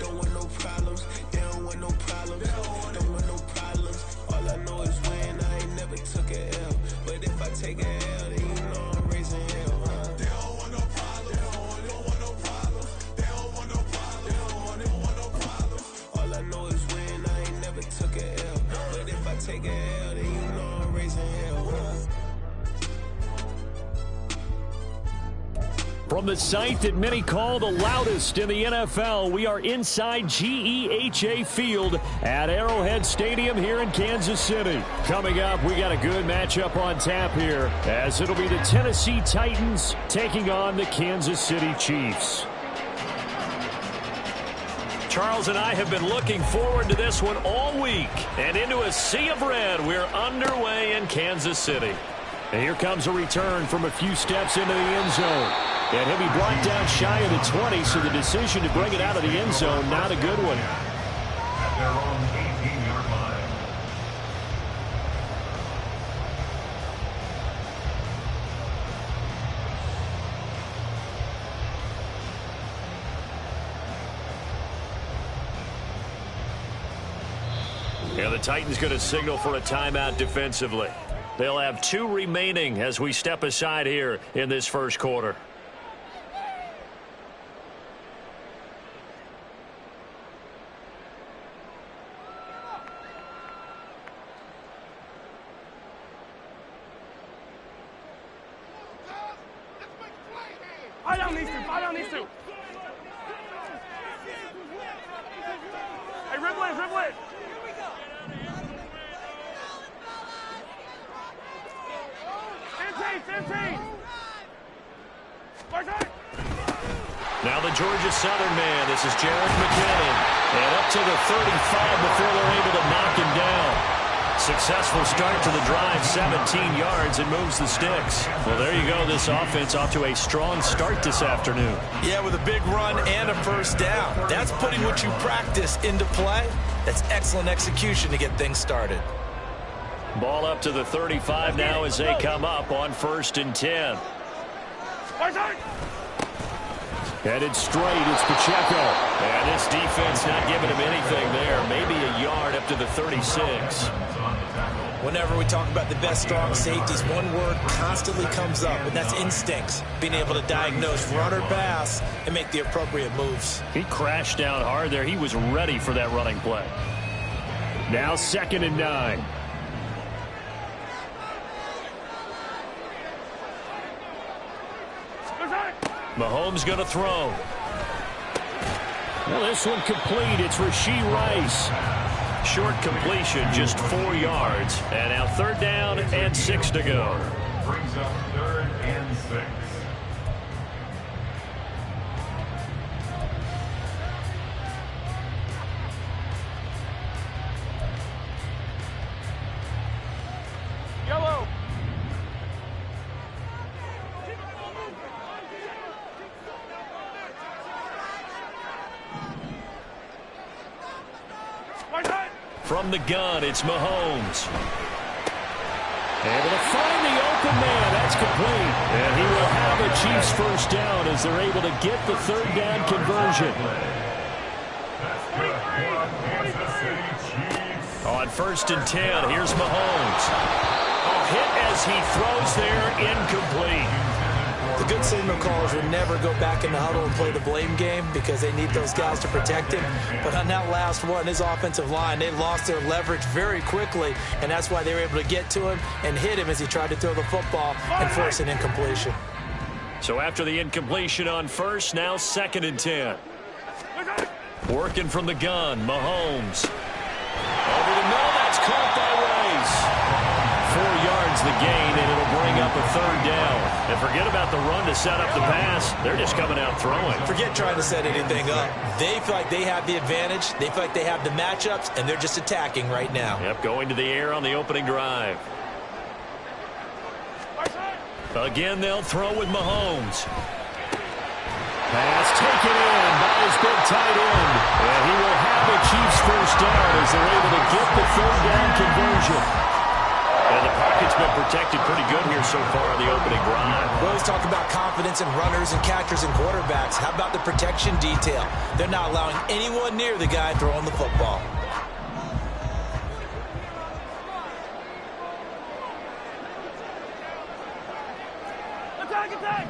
Don't want no problems. They don't want no problems. Don't want no problems. All I know is win. I ain't never took a L. But if I take a L, then you know I'm raising From the site that many call the loudest in the NFL, we are inside GEHA Field at Arrowhead Stadium here in Kansas City. Coming up, we got a good matchup on tap here, as it'll be the Tennessee Titans taking on the Kansas City Chiefs. Charles and I have been looking forward to this one all week. And into a sea of red, we're underway in Kansas City. And here comes a return from a few steps into the end zone. And he'll be brought down shy of the 20, so the decision to bring it out of the end zone, not a good one. At their own 18-yard line. Yeah, the Titans going to signal for a timeout defensively. They'll have 2 remaining as we step aside here in this first quarter. Fire down these two. Fire down these two. Hey, dribble it, dribble it. Now the Georgia Southern man. This is Jarek McKinnon. And up to the 35 before they're able to knock him down. Successful start to the drive, 17 yards, and moves the sticks. Well, there you go. This offense off to a strong start this afternoon. Yeah, with a big run and a first down. That's putting what you practice into play. That's excellent execution to get things started. Ball up to the 35 now as they come up on 1st and 10. Headed straight, it's Pacheco. And this defense not giving him anything there. Maybe a yard up to the 36. Whenever we talk about the best strong safeties, one word constantly comes up, and that's instincts. Being able to diagnose run or pass and make the appropriate moves. He crashed down hard there. He was ready for that running play. Now 2nd and 9. Mahomes going to throw. Well, this one complete. It's Rashee Rice. Short completion, just 4 yards. And now 3rd down and 6 to go. Brings up 3rd and 6. Yellow. From the gun, it's Mahomes. Able to find the open man. That's complete. And he will have a Chiefs first down as they're able to get the 3rd down conversion. That's good for Kansas City Chiefs. On 1st and 10, here's Mahomes. A hit as he throws there, incomplete. The good signal callers will never go back in the huddle and play the blame game because they need those guys to protect him. But on that last one, his offensive line, they lost their leverage very quickly, and that's why they were able to get to him and hit him as he tried to throw the football and force an incompletion. So after the incompletion on 1st, now 2nd and 10. Working from the gun, Mahomes. Over the middle, that's caught by Rice. 4 yards the gain, and it'll bring up a 3rd down. And forget about the run to set up the pass. They're just coming out throwing. Forget trying to set anything up. They feel like they have the advantage. They feel like they have the matchups, and they're just attacking right now. Yep, going to the air on the opening drive. Again, they'll throw with Mahomes. Pass taken in by his big tight end. And he will have a Chiefs first down as they're able to get the 3rd down conversion. And the pocket's been protected pretty good here so far on the opening drive. We always talk about confidence in runners and catchers and quarterbacks. How about the protection detail? They're not allowing anyone near the guy throwing the football. Attack, attack!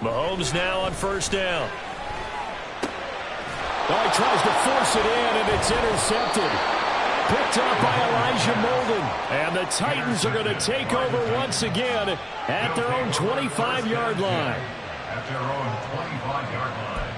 Mahomes now on 1st down. Well, he tries to force it in, and it's intercepted. picked up by Elijah Molden. And the Titans are going to take over once again at their own 25-yard line. At their own 25-yard line.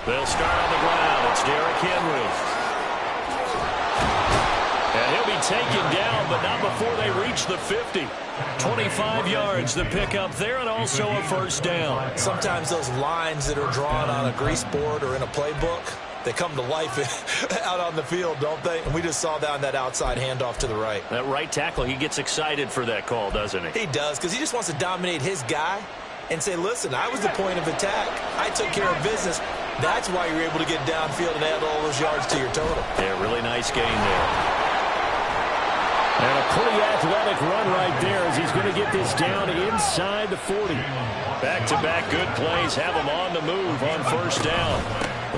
They'll start on the ground. It's Derrick Henry. And he'll be taken down, but not before they reach the 50. 25 yards the pick up there, and also a first down. Sometimes those lines that are drawn on a grease board or in a playbook, they come to life out on the field, don't they? And we just saw that on that outside handoff to the right. That right tackle, he gets excited for that call, doesn't he? He does, because he just wants to dominate his guy and say, listen, I was the point of attack. I took care of business. That's why you're able to get downfield and add all those yards to your total. Yeah, really nice game there. And a pretty athletic run right there as he's going to get this down inside the 40. Back-to-back good plays have him on the move on first down.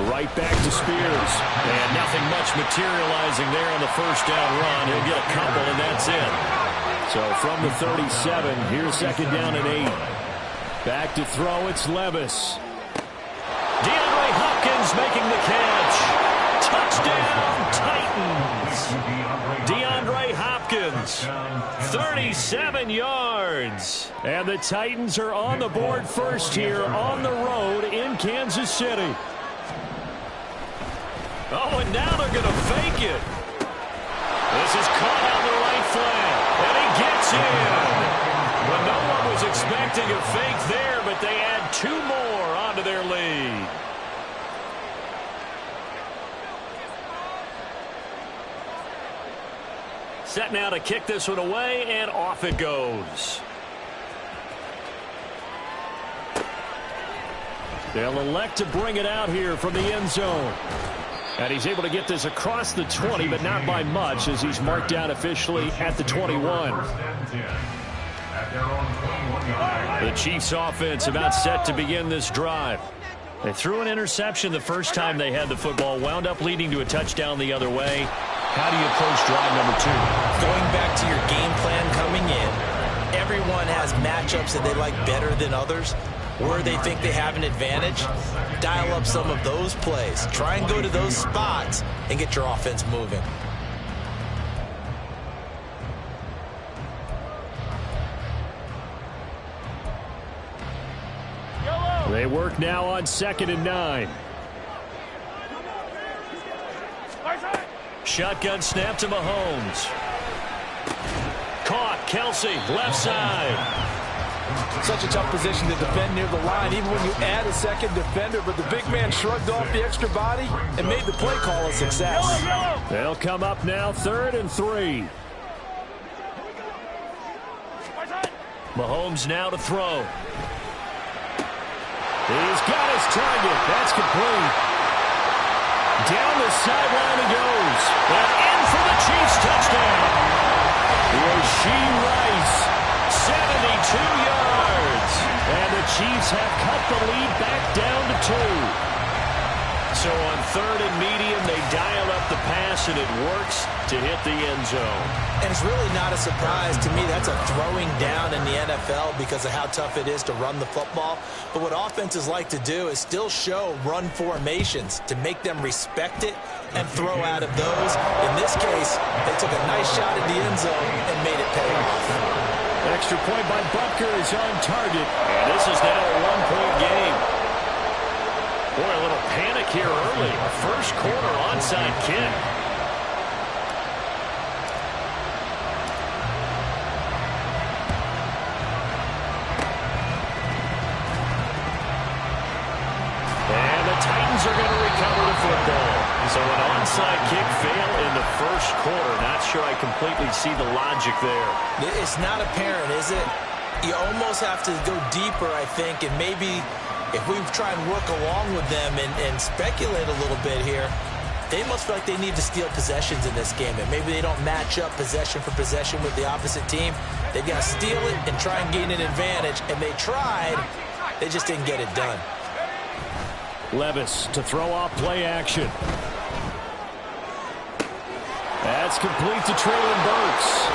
Right back to Spears. And nothing much materializing there on the first down run. He'll get a couple, and that's it. So from the 37, here's second down and 8. Back to throw, it's Levis. DeAndre Hopkins making the catch. Touchdown, Titans. DeAndre Hopkins, 37 yards. And the Titans are on the board first here on the road in Kansas City. Oh, and now they're going to fake it. This is caught on the right flank, and he gets in. Well, no one was expecting a fake there, but they add 2 more onto their lead. Set now to kick this one away, and off it goes. They'll elect to bring it out here from the end zone. And he's able to get this across the 20, but not by much, as he's marked down officially at the 21. The Chiefs offense about set to begin this drive. They threw an interception the first time they had the football, wound up leading to a touchdown the other way. How do you approach drive number 2? Going back to your game plan coming in, everyone has matchups that they like better than others, where they think they have an advantage. Dial up some of those plays. Try and go to those spots and get your offense moving. They work now on 2nd and 9. Shotgun snap to Mahomes. Caught, Kelsey, left side. Such a tough position to defend near the line, even when you add a second defender, but the big man shrugged off the extra body and made the play call a success. They'll come up now 3rd and 3. Mahomes now to throw. He's got his target. That's complete. Down the sideline he goes. And in for the Chiefs touchdown. Rashee Rice, 72 yards. And the Chiefs have cut the lead back down to 2. So on 3rd and medium, they dial up the pass, and it works to hit the end zone. And it's really not a surprise to me. That's a throwing down in the NFL because of how tough it is to run the football. But what offenses like to do is still show run formations to make them respect it and throw out of those. In this case, they took a nice shot at the end zone and made it pay off. Extra point by Butker is on target. And this is now a 1-point game. Boy, a little panic here early. First quarter onside kick. And the Titans are going to recover the football. So an onside kick fail in the first quarter. Not sure I completely see the logic there. It's not apparent, is it? You almost have to go deeper, I think, and maybe if we try and work along with them and speculate a little bit here, they must feel like they need to steal possessions in this game. And maybe they don't match up possession for possession with the opposite team. They've got to steal it and try and gain an advantage. And they tried. They just didn't get it done. Levis to throw off play action. That's complete to Traylon Burks.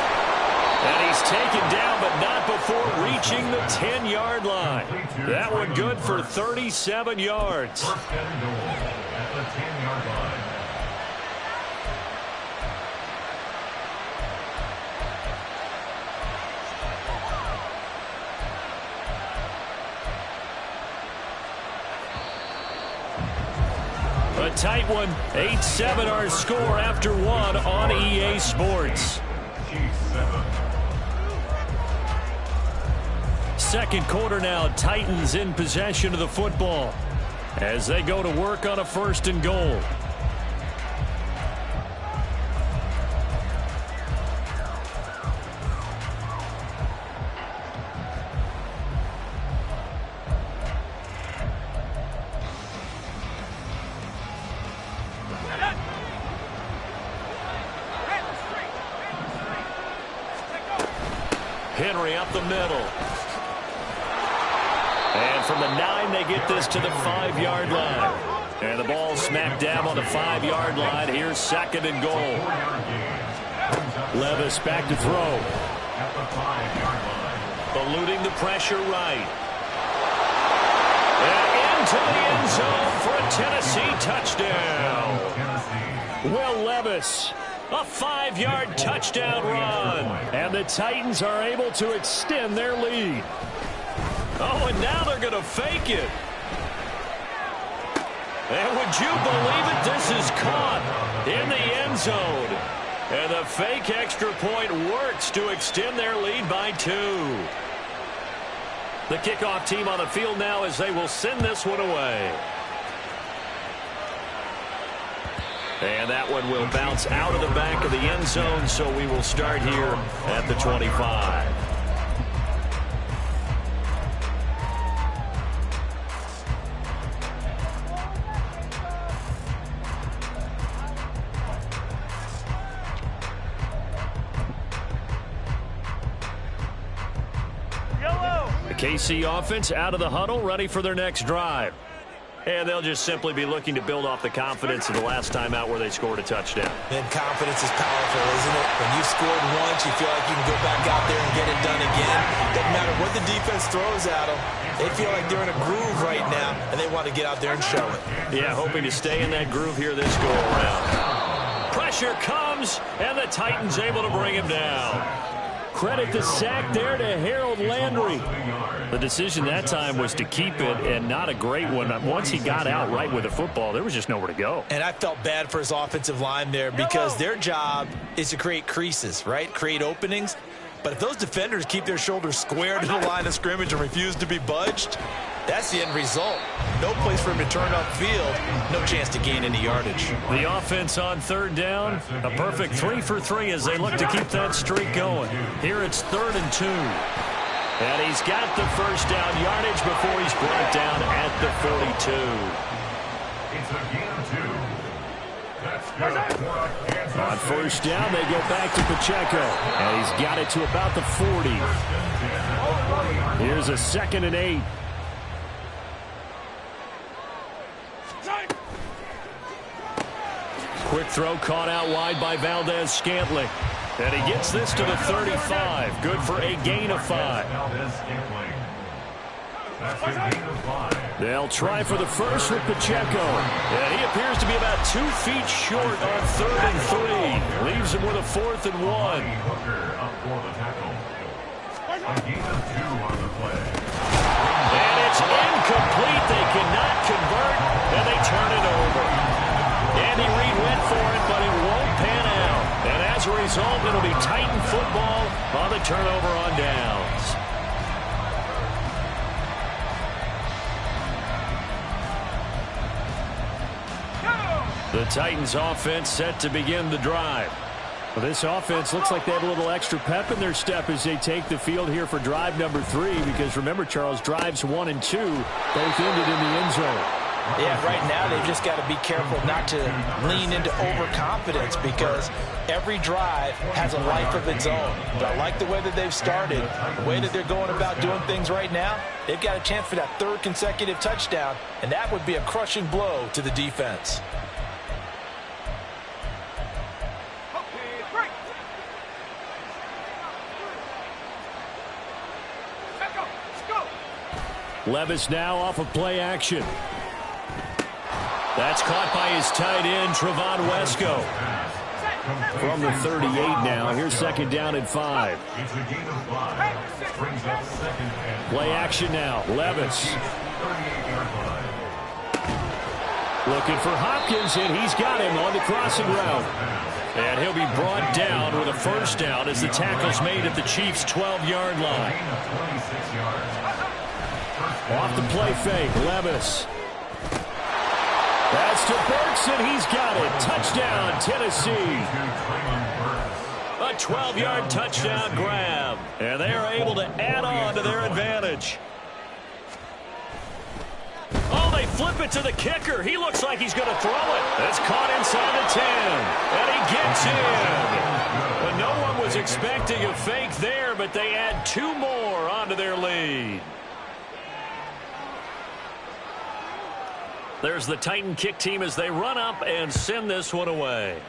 And he's taken down, but not before reaching the 10-yard line. That one good for 37 yards. First and goal at the 10-yard line. A tight one. 8-7 our score after one on EA Sports. Second quarter now, Titans in possession of the football as they go to work on a first and goal. Henry up the middle. And from the 9, they get this to the 5-yard line. And the ball smacked down on the 5-yard line. Here's second and goal. Levis back to throw. Eluding the pressure right. And into the end zone for a Tennessee touchdown. Will Levis. A 5-yard touchdown run. And the Titans are able to extend their lead. Oh, and now they're going to fake it. And would you believe it? This is caught in the end zone. And the fake extra point works to extend their lead by 2. The kickoff team on the field now as they will send this one away. And that one will bounce out of the back of the end zone, so we will start here at the 25. The KC offense out of the huddle, ready for their next drive. And they'll just simply be looking to build off the confidence of the last time out where they scored a touchdown. And confidence is powerful, isn't it? When you've scored once, you feel like you can go back out there and get it done again. Doesn't matter what the defense throws at them. They feel like they're in a groove right now, and they want to get out there and show it. Yeah, hoping to stay in that groove here this go-around. Pressure comes, and the Titans able to bring him down. Credit the sack there to Harold Landry. The decision that time was to keep it, and not a great one. Once he got out right with the football, there was just nowhere to go. And I felt bad for his offensive line there because their job is to create creases, right? Create openings. But if those defenders keep their shoulders square to the line of scrimmage and refuse to be budged, that's the end result. No place for him to turn upfield. No chance to gain any yardage. The offense on third down. A perfect 3 for 3 as they look to keep that streak going. Here it's 3rd and 2. And he's got the first down yardage before he's brought down at the 42. It's a gain of 2. That's good. On first down, they go back to Pacheco. And he's got it to about the 40. Here's a 2nd and 8. Quick throw caught out wide by Valdez-Scantling. And he gets this to the 35. Good for a gain of 5. They'll try for the first with Pacheco. And he appears to be about 2 feet short on 3rd and 3. Leaves him with a 4th and 1. And it's incomplete. They cannot convert, and they turn it over. Andy Reid went for it, but it won't pan out. And as a result, it'll be Titan football on the turnover on downs. The Titans offense set to begin the drive. Well, this offense looks like they have a little extra pep in their step as they take the field here for drive number 3, because remember, Charles, drives 1 and 2 both ended in the end zone. Yeah, right now they've just got to be careful not to lean into overconfidence because every drive has a life of its own. But I like the way that they've started, the way that they're going about doing things right now. They've got a chance for that third consecutive touchdown, and that would be a crushing blow to the defense. Levis now off of play action. That's caught by his tight end, Trevon Wesco. From the 38 now. Here's second down and 5. Play action now. Levis. Looking for Hopkins, and he's got him on the crossing route. And he'll be brought down with a first down as the tackle's made at the Chiefs' 12-yard line. Off the play fake, Levis. That's to Burks, and he's got it. Touchdown, Tennessee. A 12-yard touchdown grab. And they are able to add on to their advantage. Oh, they flip it to the kicker. He looks like he's going to throw it. It's caught inside the 10. And he gets in. But no one was expecting a fake there, but they add 2 more onto their lead. There's the Titan kick team as they run up and send this one away.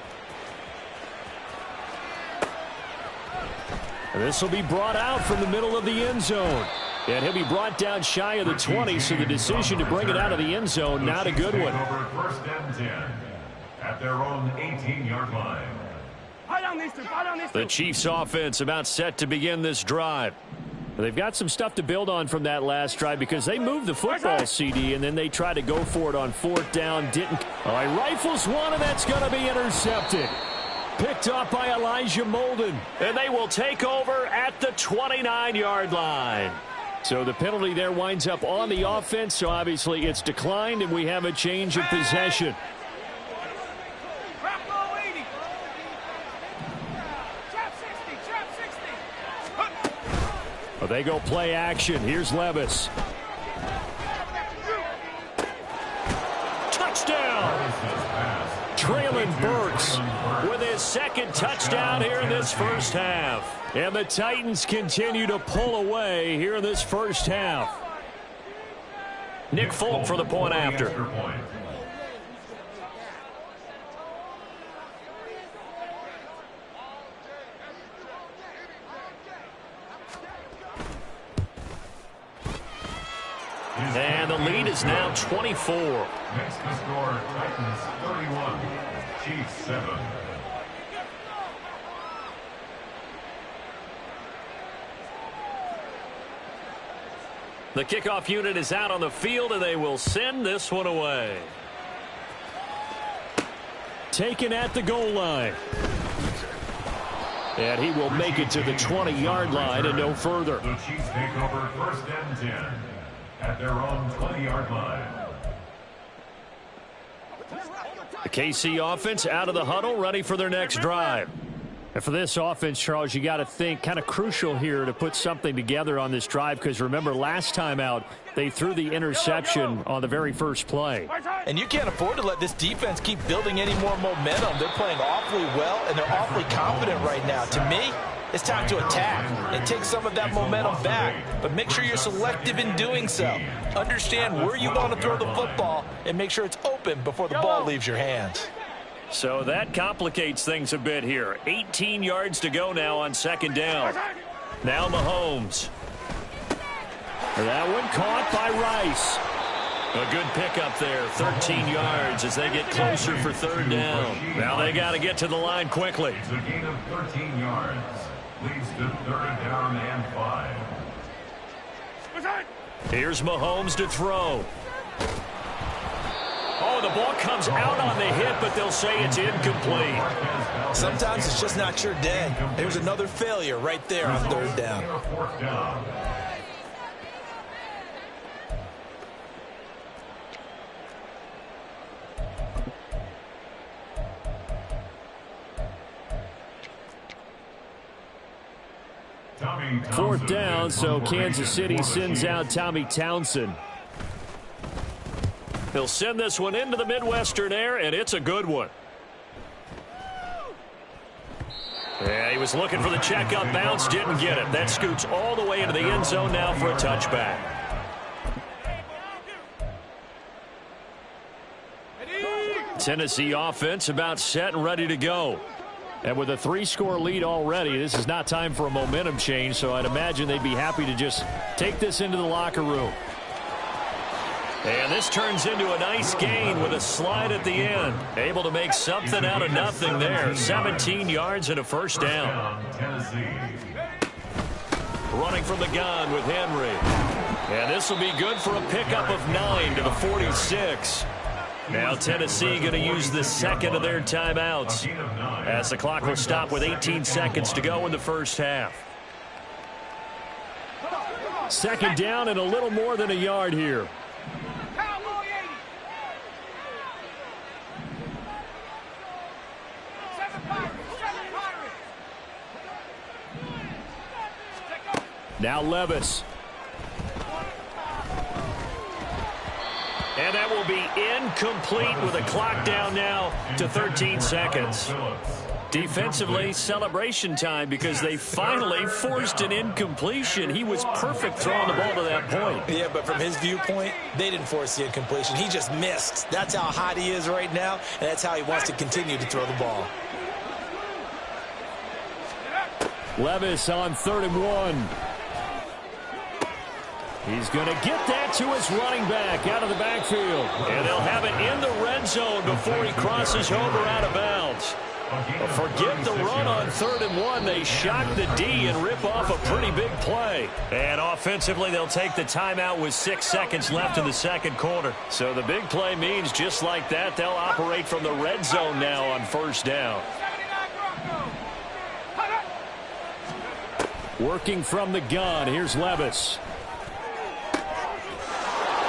And this will be brought out from the middle of the end zone. And he'll be brought down shy of the 20, so the decision to bring it out of the end zone, not a good one. First and 10 at their own 18-yard line. The Chiefs offense about set to begin this drive. They've got some stuff to build on from that last drive because they moved the football, CD, and then they tried to go for it on 4th down. Didn't. All right, rifles one, and that's going to be intercepted. Picked up by Elijah Molden. And they will take over at the 29-yard line. So the penalty there winds up on the offense, so obviously it's declined, and we have a change of possession. Well, they go play action. Here's Levis. Touchdown! Traylon Burks with his second touchdown here in this first half. And the Titans continue to pull away here in this first half. Nick Folk for the point after. And the lead is now 24. Next to score, Titans 31, Chiefs 7. The kickoff unit is out on the field, and they will send this one away. Taken at the goal line. And he will make it to the 20-yard line and no further. The Chiefs take over first and 10 at their own 20-yard line. The KC offense out of the huddle, ready for their next drive. And for this offense, Charles, you got to think kind of crucial here to put something together on this drive because remember last time out they threw the interception on the very first play. And you can't afford to let this defense keep building any more momentum. They're playing awfully well and they're awfully confident right now. To me, it's time to attack and take some of that momentum back, but make sure you're selective in doing so. Understand where you want to throw the football and make sure it's open before the ball leaves your hands. So that complicates things a bit here. 18 yards to go now on second down. Now Mahomes. That one caught by Rice. A good pickup there, 13 yards as they get closer for third down. Now they got to get to the line quickly. It's a gain of 13 yards. Leads to third down and 5. Here's Mahomes to throw. Oh, the ball comes out on the hit, but they'll say it's incomplete. Sometimes it's just not your day. There's another failure right there on third down. Fourth down, so Kansas City sends out Tommy Townsend. He'll send this one into the Midwestern air, and it's a good one. Yeah, he was looking for the checkup bounce, didn't get it. That scoots all the way into the end zone now for a touchback. Tennessee offense about set and ready to go. And with a 3-score lead already, this is not time for a momentum change, so I'd imagine they'd be happy to just take this into the locker room. And this turns into a nice gain with a slide at the end. Able to make something out of nothing there. 17 yards and a first down. Running from the gun with Henry. And this will be good for a pickup of 9 to the 46. Now Tennessee going to use the second of their timeouts as the clock will stop with 18 seconds to go in the first half. Second down and a little more than a yard here. Now Levis. And that will be incomplete with a clock down now to 13 seconds. Defensively, celebration time because they finally forced an incompletion. He was perfect throwing the ball to that point. Yeah, but from his viewpoint, they didn't force the incompletion. He just missed. That's how hot he is right now, and that's how he wants to continue to throw the ball. Levis on 3rd and 1. He's going to get that to his running back out of the backfield. And they'll have it in the red zone before he crosses over out of bounds. Forget the run on 3rd and 1. They shock the D and rip off a pretty big play. And offensively, they'll take the timeout with 6 seconds left in the second quarter. So the big play means just like that, they'll operate from the red zone now on first down. Working from the gun, here's Levis.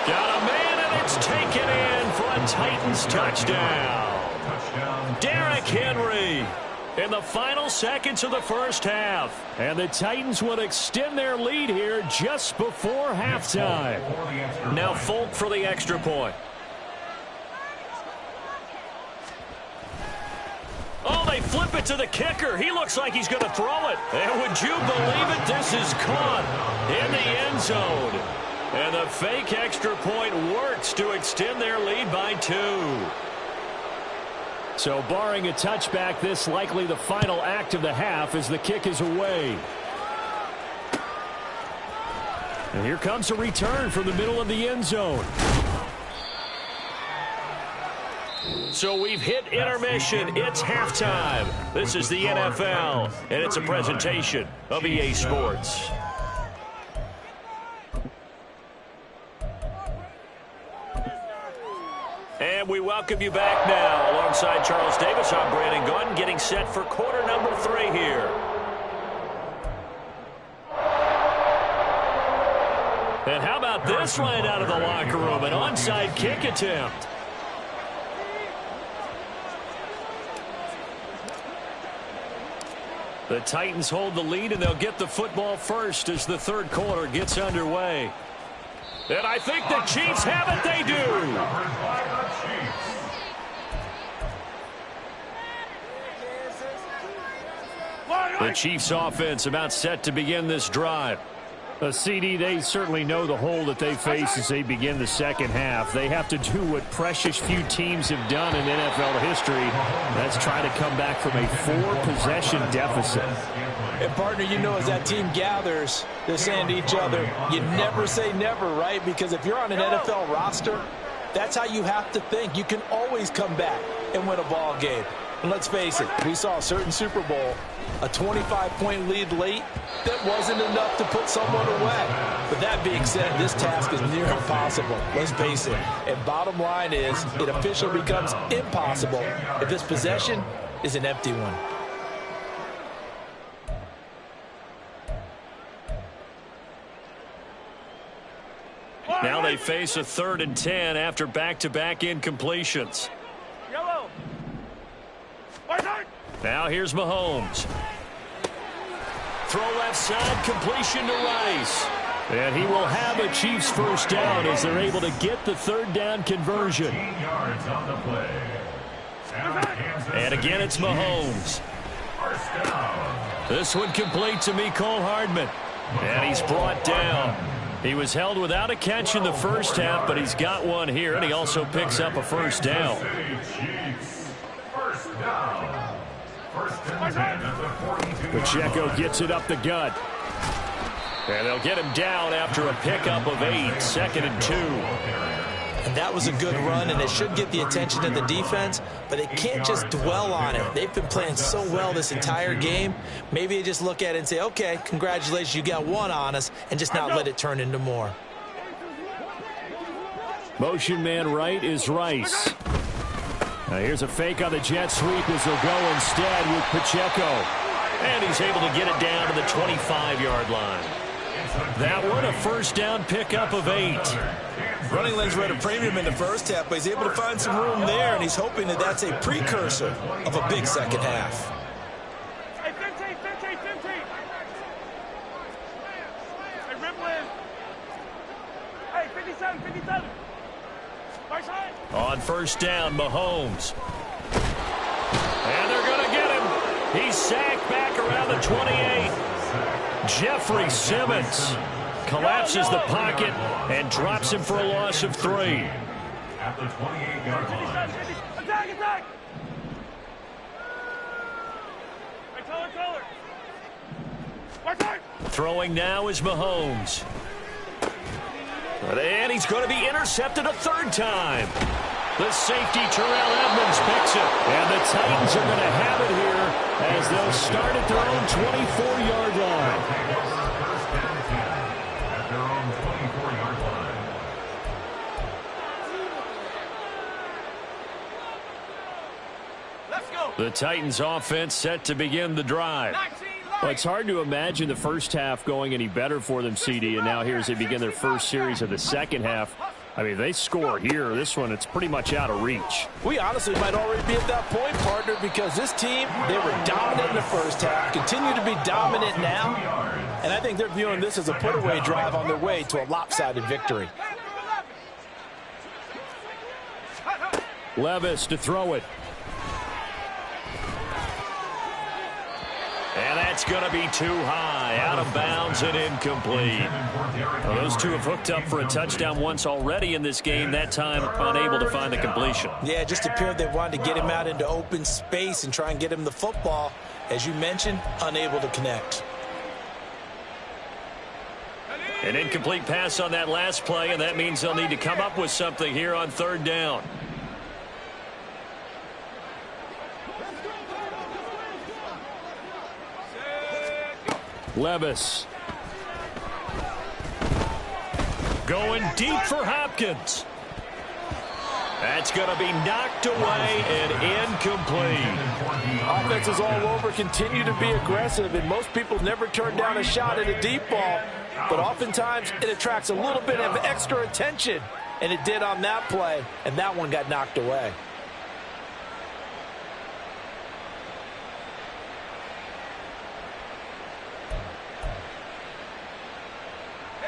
Got a man, and it's taken in for a Titans touchdown. Derrick Henry in the final seconds of the first half. And the Titans will extend their lead here just before halftime. Now Folk for the extra point. Oh, they flip it to the kicker. He looks like he's going to throw it. And would you believe it? This is caught in the end zone. And the fake extra point works to extend their lead by 2. So barring a touchback, this likely the final act of the half as the kick is away. And here comes a return from the middle of the end zone. So we've hit intermission. It's halftime. This is the NFL, and it's a presentation of EA Sports. And we welcome you back now. Alongside Charles Davis, I'm Brandon Gunn, getting set for quarter number 3 here. And how about this right out of the locker room? An onside kick attempt. The Titans hold the lead, and they'll get the football first as the third quarter gets underway. And I think the Chiefs have it. They do. The Chiefs offense about set to begin this drive. CD, they certainly know the hole that they face as they begin the second half. They have to do what precious few teams have done in NFL history. That's try to come back from a 4-possession deficit. And, partner, you know, as that team gathers, they're saying to each other, you never say never, right? Because if you're on an NFL roster, that's how you have to think. You can always come back and win a ball game. And let's face it, we saw a certain Super Bowl, a 25-point lead late, that wasn't enough to put someone away. But that being said, this task is near impossible. Let's face it. And bottom line is, it officially becomes impossible if this possession is an empty one. Now they face a 3rd and 10 after back-to-back incompletions. Yellow. Now here's Mahomes. Throw left side, completion to Rice. And he will have a Chiefs first down as they're able to get the third down conversion. 13 yards on the play. And again, it's Mahomes. First down. This one complete to Mecole Hardman. And he's brought down. He was held without a catch in the first half, but he's got one here, and he also picks up a first down. First down. First and 10 at the 42. Pacheco gets it up the gut. And they'll get him down after a pickup of 8, 2nd and 2. And that was a good run, and it should get the attention of the defense, but they can't just dwell on it. They've been playing so well this entire game. Maybe they just look at it and say, okay, congratulations, you got one on us, and just not let it turn into more. Motion man right is Rice. Now here's a fake on the jet sweep as they'll go instead with Pacheco. And he's able to get it down to the 25-yard line. That one, a first down pickup of 8. Running lanes were at a premium in the first half, but he's able to find some room there, and he's hoping that that's a precursor of a big second half. Hey, 15. Hey, Ripley. Hey, 57. Right side. On first down, Mahomes. And they're going to get him. He's sacked back around the 28. Jeffrey Simmons collapses the pocket and drops him for a loss of 3. At the 28-yard line. Attack! Hey, taller. Right side. Throwing now is Mahomes. And he's going to be intercepted a third time. The safety, Terrell Edmonds, picks it. And the Titans are going to have it here as they'll start at their own 24-yard line. First and 10 at their own 24-yard line. Let's go. The Titans offense set to begin the drive. Well, it's hard to imagine the first half going any better for them, CD, and now here as they begin their first series of the second half. I mean, they score here. This one, it's pretty much out of reach. We honestly might already be at that point, partner, because this team, they were dominant in the first half, continue to be dominant now, and I think they're viewing this as a put-away drive on their way to a lopsided victory. Levis to throw it. And that's going to be too high, out of bounds and incomplete. Well, those two have hooked up for a touchdown once already in this game, that time unable to find the completion. Yeah, it just appeared they wanted to get him out into open space and try and get him the football. As you mentioned, unable to connect. An incomplete pass on that last play, and that means they'll need to come up with something here on third down. Levis. Going deep for Hopkins. That's going to be knocked away and incomplete. Offenses all over continue to be aggressive, and most people never turn down a shot at a deep ball. But oftentimes it attracts a little bit of extra attention, and it did on that play, and that one got knocked away.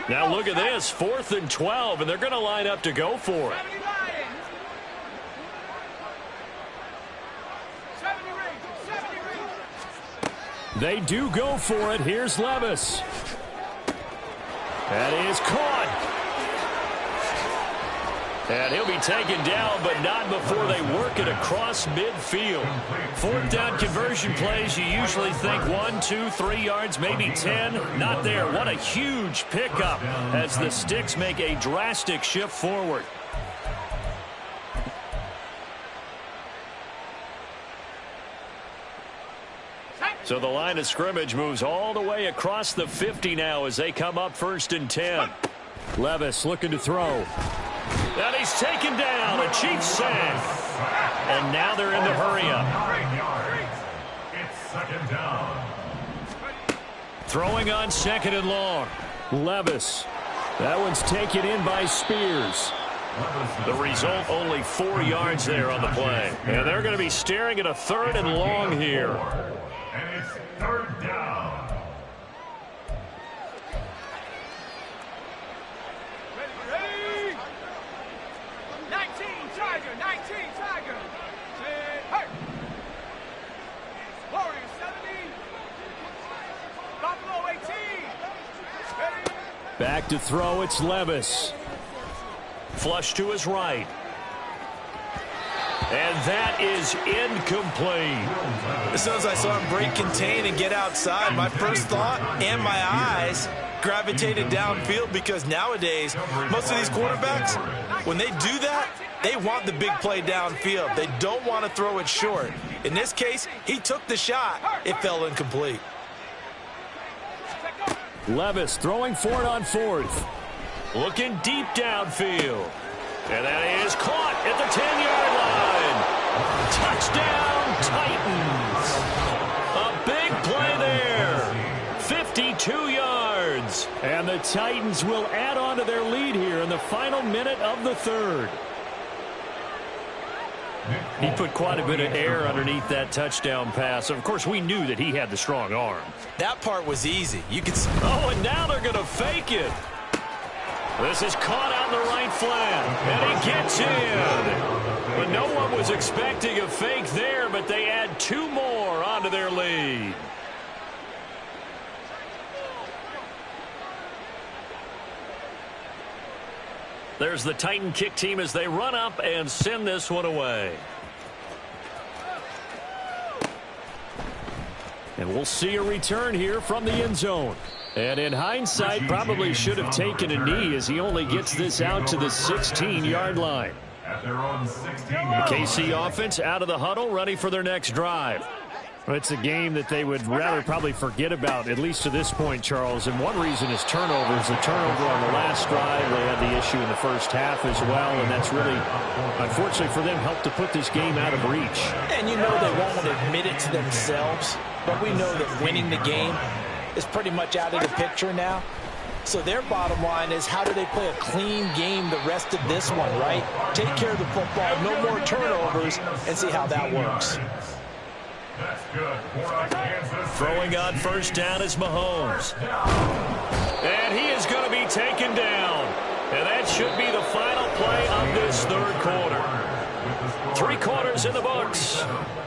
Now look at this, 4th and 12, and they're going to line up to go for it. They do go for it. Here's Levis. That is caught. And he'll be taken down, but not before they work it across midfield. 4th down conversion plays, you usually think 1, 2, 3 yards, maybe 10. Not there. What a huge pickup as the Sticks make a drastic shift forward. So the line of scrimmage moves all the way across the 50 now as they come up 1st and 10. Levis looking to throw. And he's taken down. A Chiefs sack. And now they're in the hurry-up. It's 2nd down. Throwing on 2nd and long. Levis. That one's taken in by Spears. The result, only 4 yards there on the play. And they're going to be staring at a 3rd and long here. And it's 3rd down. Back to throw, it's Levis. Flush to his right. And that is incomplete. As soon as I saw him break contain and get outside, my first thought and my eyes gravitated downfield, because nowadays, most of these quarterbacks, when they do that, they want the big play downfield. They don't want to throw it short. In this case, he took the shot. It fell incomplete. Levis throwing for it on fourth. Looking deep downfield. And that is caught at the 10-yard line. Touchdown, Titans. A big play there. 52 yards. And the Titans will add on to their lead here in the final minute of the third. He put quite a bit of air underneath that touchdown pass. Of course, we knew that he had the strong arm. That part was easy. You could see. Oh, and now they're going to fake it. This is caught out in the right flat, and he gets in. But no one was expecting a fake there, but they add 2 more onto their lead. There's the Titan kick team as they run up and send this one away. And we'll see a return here from the end zone. And in hindsight, probably should have taken a knee as he only gets this out to the 16-yard line. The KC offense out of the huddle, ready for their next drive. Well, it's a game that they would rather probably forget about, at least to this point, Charles. And one reason is turnovers. The turnover on the last drive, they had the issue in the first half as well, and that's really, unfortunately for them, helped to put this game out of reach. And you know they won't admit it to themselves, but we know that winning the game is pretty much out of the picture now. So their bottom line is, how do they play a clean game the rest of this one, right? Take care of the football, no more turnovers, and see how that works. Throwing on first down is Mahomes. And he is going to be taken down. And that should be the final play of this third quarter. 3 quarters in the books.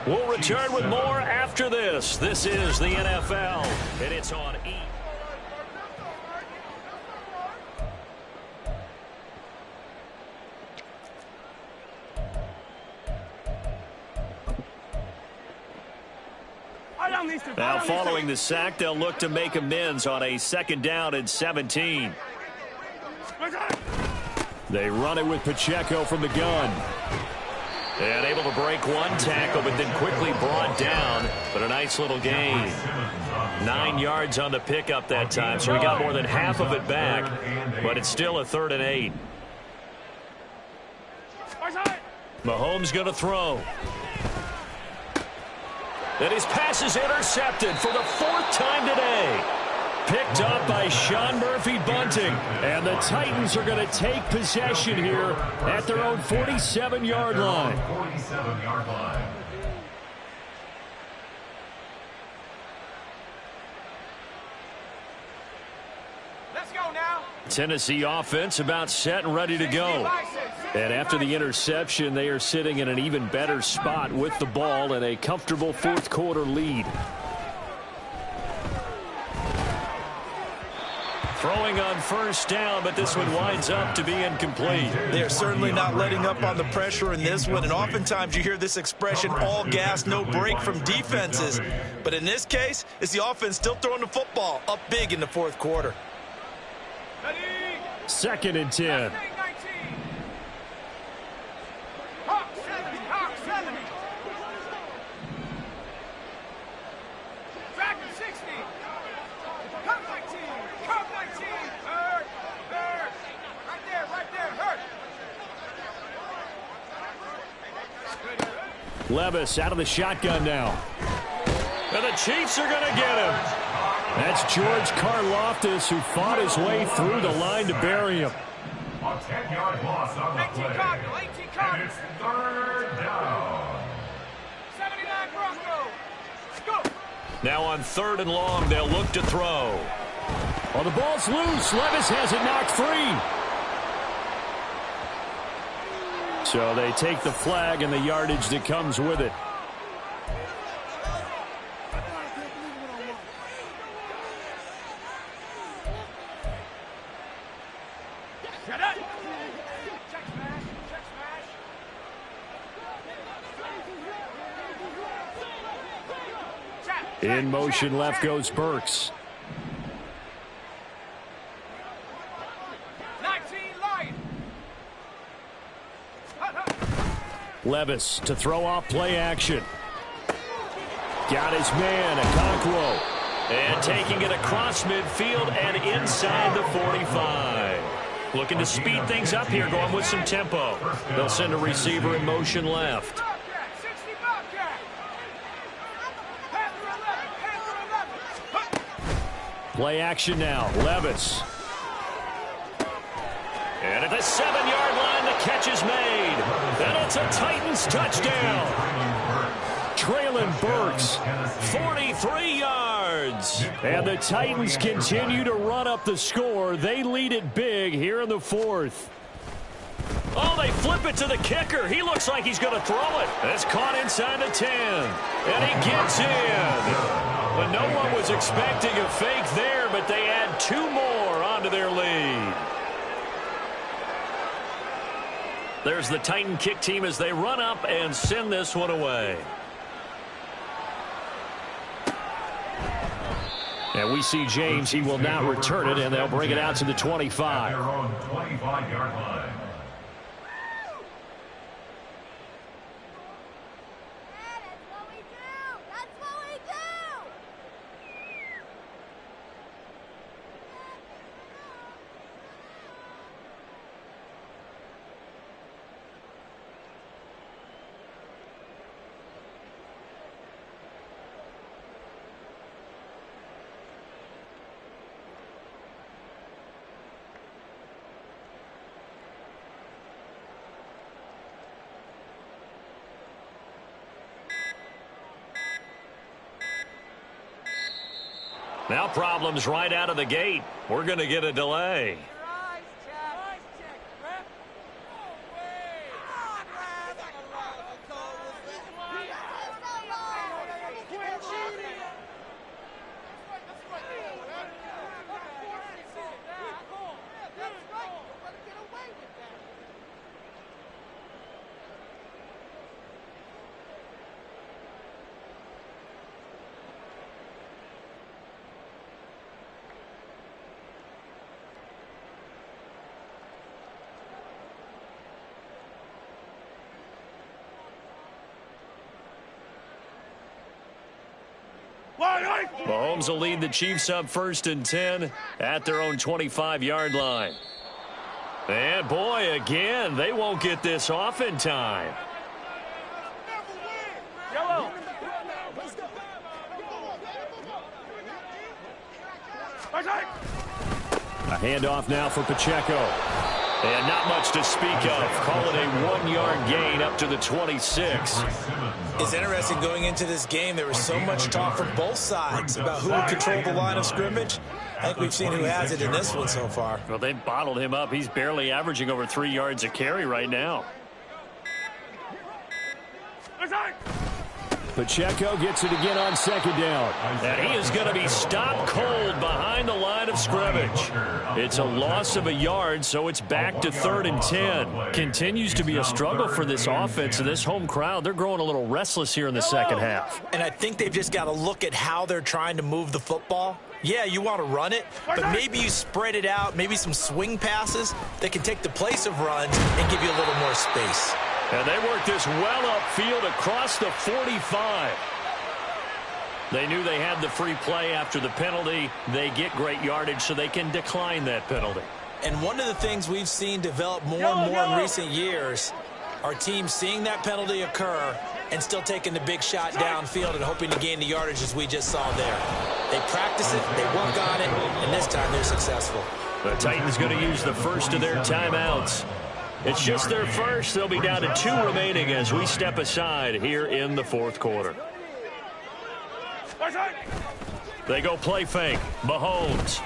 We'll return with more after this. This is the NFL, and it's on E! Now following the sack, they'll look to make amends on a 2nd down and 17. They run it with Pacheco from the gun. And able to break one tackle, but then quickly brought down. But a nice little gain. 9 yards on the pickup that time, so he got more than half of it back. But it's still a 3rd and 8. Mahomes going to throw. And his pass is intercepted for the 4th time today. Picked up by Sean Murphy-Bunting. And the Titans are going to take possession here at their own 47-yard line. 47-yard line. Let's go now. Tennessee offense about set and ready to go. And after the interception, they are sitting in an even better spot with the ball and a comfortable 4th quarter lead. Throwing on first down, but this one winds up to be incomplete. They're certainly not letting up on the pressure in this one, and oftentimes you hear this expression, all gas, no break from defenses. But in this case, it's the offense still throwing the football up big in the 4th quarter. 2nd and 10. Levis out of the shotgun now. And the Chiefs are going to get him. That's George Karlaftis, who fought his way through the line to bury him. A 10-yard loss on the play. And it's 3rd down. 79 Bronco. Go. Now on 3rd and long, they'll look to throw. Well, the ball's loose. Levis has it knocked free. So they take the flag and the yardage that comes with it. In motion left goes Burks. 19 line. Levis to throw off play action. Got his man, Okonkwo. And taking it across midfield and inside the 45. Looking to speed things up here, going with some tempo. They'll send a receiver in motion left. Play action now. Levis. And at the 7-yard line, the catch is made. And it's a Titans touchdown. Traylon Burks, 43 yards. And the Titans continue to run up the score. They lead it big here in the fourth. Oh, they flip it to the kicker. He looks like he's going to throw it. It's caught inside the 10. And he gets in. But no one was expecting a fake there, but they add 2 more onto their lead. There's the Titan kick team as they run up and send this one away. And we see James. He will not return it, and they'll bring it out to the 25. At their own 25-yard line. Now problems right out of the gate. We're going to get a delay. Mahomes will lead the Chiefs up 1st and 10 at their own 25-yard line. And boy, again, they won't get this off in time. A handoff now for Pacheco. And not much to speak of. Call it a 1-yard gain up to the 26. It's interesting going into this game. There was so much talk from both sides about who would control the line of scrimmage. I think we've seen who has it in this one so far. Well, they bottled him up. He's barely averaging over 3 yards a carry right now. Pacheco gets it again on 2nd down. And he is going to be stopped cold behind the line of scrimmage. It's a loss of a yard, so it's back to 3rd and 10. Continues to be a struggle for this offense and this home crowd. They're growing a little restless here in the second half. And I think they've just got to look at how they're trying to move the football. Yeah, you want to run it, but maybe you spread it out, maybe some swing passes that can take the place of runs and give you a little more space. And they worked this well upfield across the 45. They knew they had the free play after the penalty. They get great yardage so they can decline that penalty. And one of the things we've seen develop more and more in recent years are teams seeing that penalty occur and still taking the big shot downfield and hoping to gain the yardage as we just saw there. They practice it, they work on it, and this time they're successful. The Titans going to use the first of their timeouts. It's just their first. They'll be down to 2 remaining as we step aside here in the 4th quarter. They go play fake. Mahomes.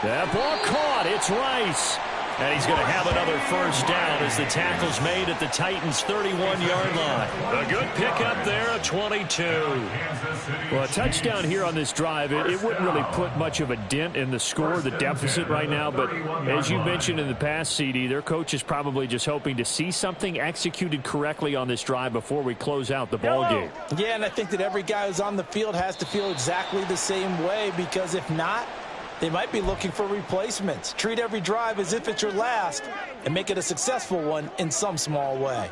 That ball caught. It's Rice. And he's going to have another first down as the tackle's made at the Titans' 31-yard line. A good pickup there, a 22. Well, a touchdown here on this drive, it wouldn't really put much of a dent in the score, the deficit right now. But as you mentioned in the past, CD, their coach is probably just hoping to see something executed correctly on this drive before we close out the ball game. Yeah, and I think that every guy who's on the field has to feel exactly the same way, because if not, they might be looking for replacements. Treat every drive as if it's your last and make it a successful one in some small way.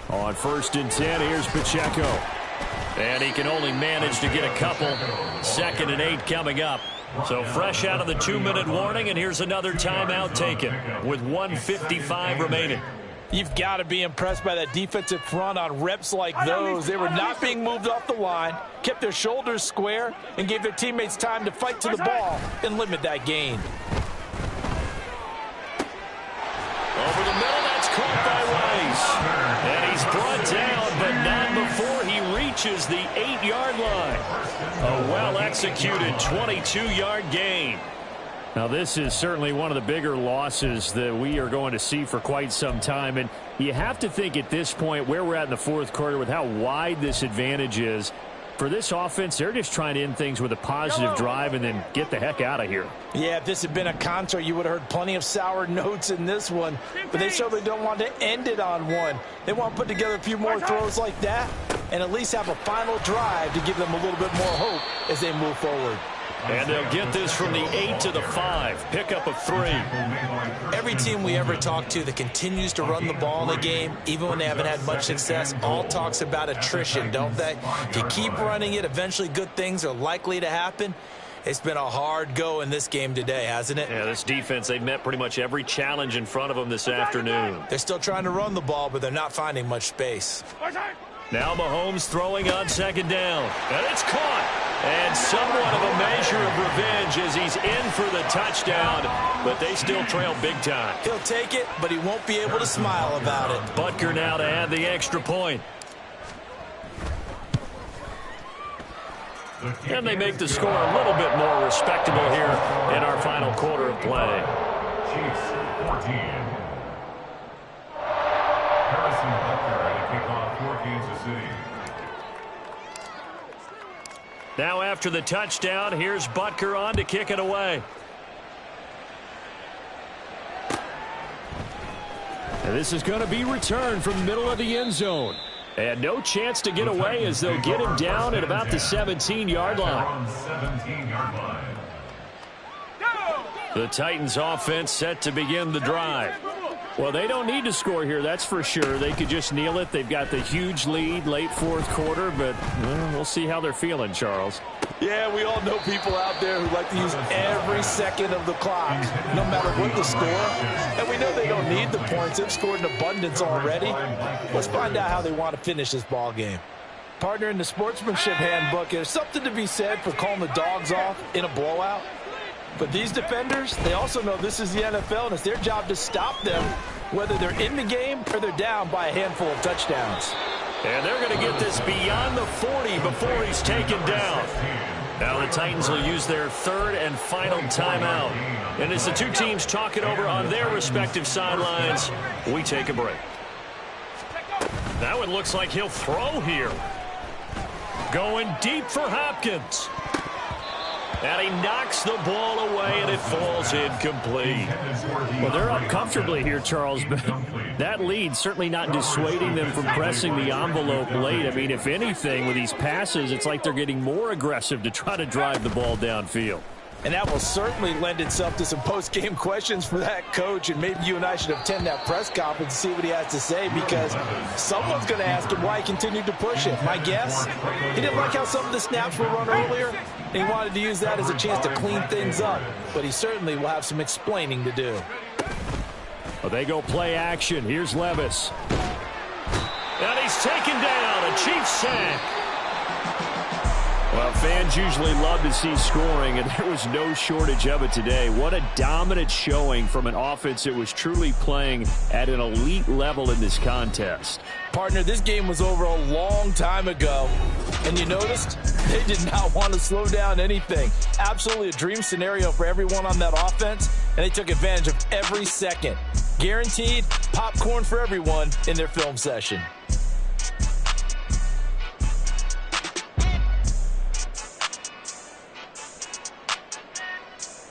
On 1st and 10, here's Pacheco. And he can only manage to get a couple. 2nd and 8 coming up. So fresh out of the 2-minute warning, and here's another timeout taken with 1:55 remaining. You've got to be impressed by that defensive front on reps like those. They were not being moved off the line, kept their shoulders square, and gave their teammates time to fight to the ball and limit that gain. Over the middle, that's caught by Rice. And he's brought down, but not before he reaches the 8-yard line. A well-executed 22-yard gain. Now, this is certainly one of the bigger losses that we are going to see for quite some time. And you have to think at this point where we're at in the 4th quarter with how wide this advantage is. For this offense, they're just trying to end things with a positive drive and then get the heck out of here. Yeah, if this had been a concert, you would have heard plenty of sour notes in this one. But they certainly don't want to end it on one. They want to put together a few more throws like that and at least have a final drive to give them a little bit more hope as they move forward. And they'll get this from the 8 to the 5. Pickup of 3. Every team we ever talk to that continues to run the ball in a game, even when they haven't had much success, all talks about attrition, don't they? If you keep running it, eventually good things are likely to happen. It's been a hard go in this game today, hasn't it? Yeah, this defense, they've met pretty much every challenge in front of them this afternoon. They're still trying to run the ball, but they're not finding much space. Now Mahomes throwing on 2nd down. And it's caught. And somewhat of a measure of revenge as he's in for the touchdown. But they still trail big time. He'll take it, but he won't be able to smile about it. Butker now to add the extra point. And they make the score a little bit more respectable here in our final quarter of play. Chiefs 14. Harrison Butker at a kickoff for Kansas City. Now after the touchdown, here's Butker on to kick it away. And this is going to be returned from the middle of the end zone. And no chance to get away as they'll get him down at about the 17-yard line. The Titans offense set to begin the drive. Well, they don't need to score here, that's for sure. They could just kneel it. They've got the huge lead late 4th quarter, but we'll see how they're feeling, Charles. Yeah, we all know people out there who like to use every second of the clock, no matter what the score. And we know they don't need the points. They've scored in abundance already. Let's find out how they want to finish this ball game. Partner, in the sportsmanship handbook, there's something to be said for calling the dogs off in a blowout. But these defenders, they also know this is the NFL, and it's their job to stop them, whether they're in the game or they're down by a handful of touchdowns. And they're going to get this beyond the 40 before he's taken down. Now the Titans will use their 3rd and final timeout. And as the two teams talk it over on their respective sidelines, we take a break. That one looks like he'll throw here. Going deep for Hopkins. And he knocks the ball away, and it falls incomplete. Well, they're up comfortably here, Charles, but that lead certainly not dissuading them from pressing the envelope late. I mean, if anything, with these passes, it's like they're getting more aggressive to try to drive the ball downfield. And that will certainly lend itself to some post-game questions for that coach. And maybe you and I should attend that press conference and see what he has to say, because someone's going to ask him why he continued to push it. My guess, he didn't like how some of the snaps were run earlier, and he wanted to use that as a chance to clean things up. But he certainly will have some explaining to do. Well, they go play action. Here's Levis. And he's taken down. A Chiefs sack. Well, fans usually love to see scoring, and there was no shortage of it today. What a dominant showing from an offense that was truly playing at an elite level in this contest. Partner, this game was over a long time ago, and you noticed they did not want to slow down anything. Absolutely a dream scenario for everyone on that offense, and they took advantage of every second. Guaranteed popcorn for everyone in their film session.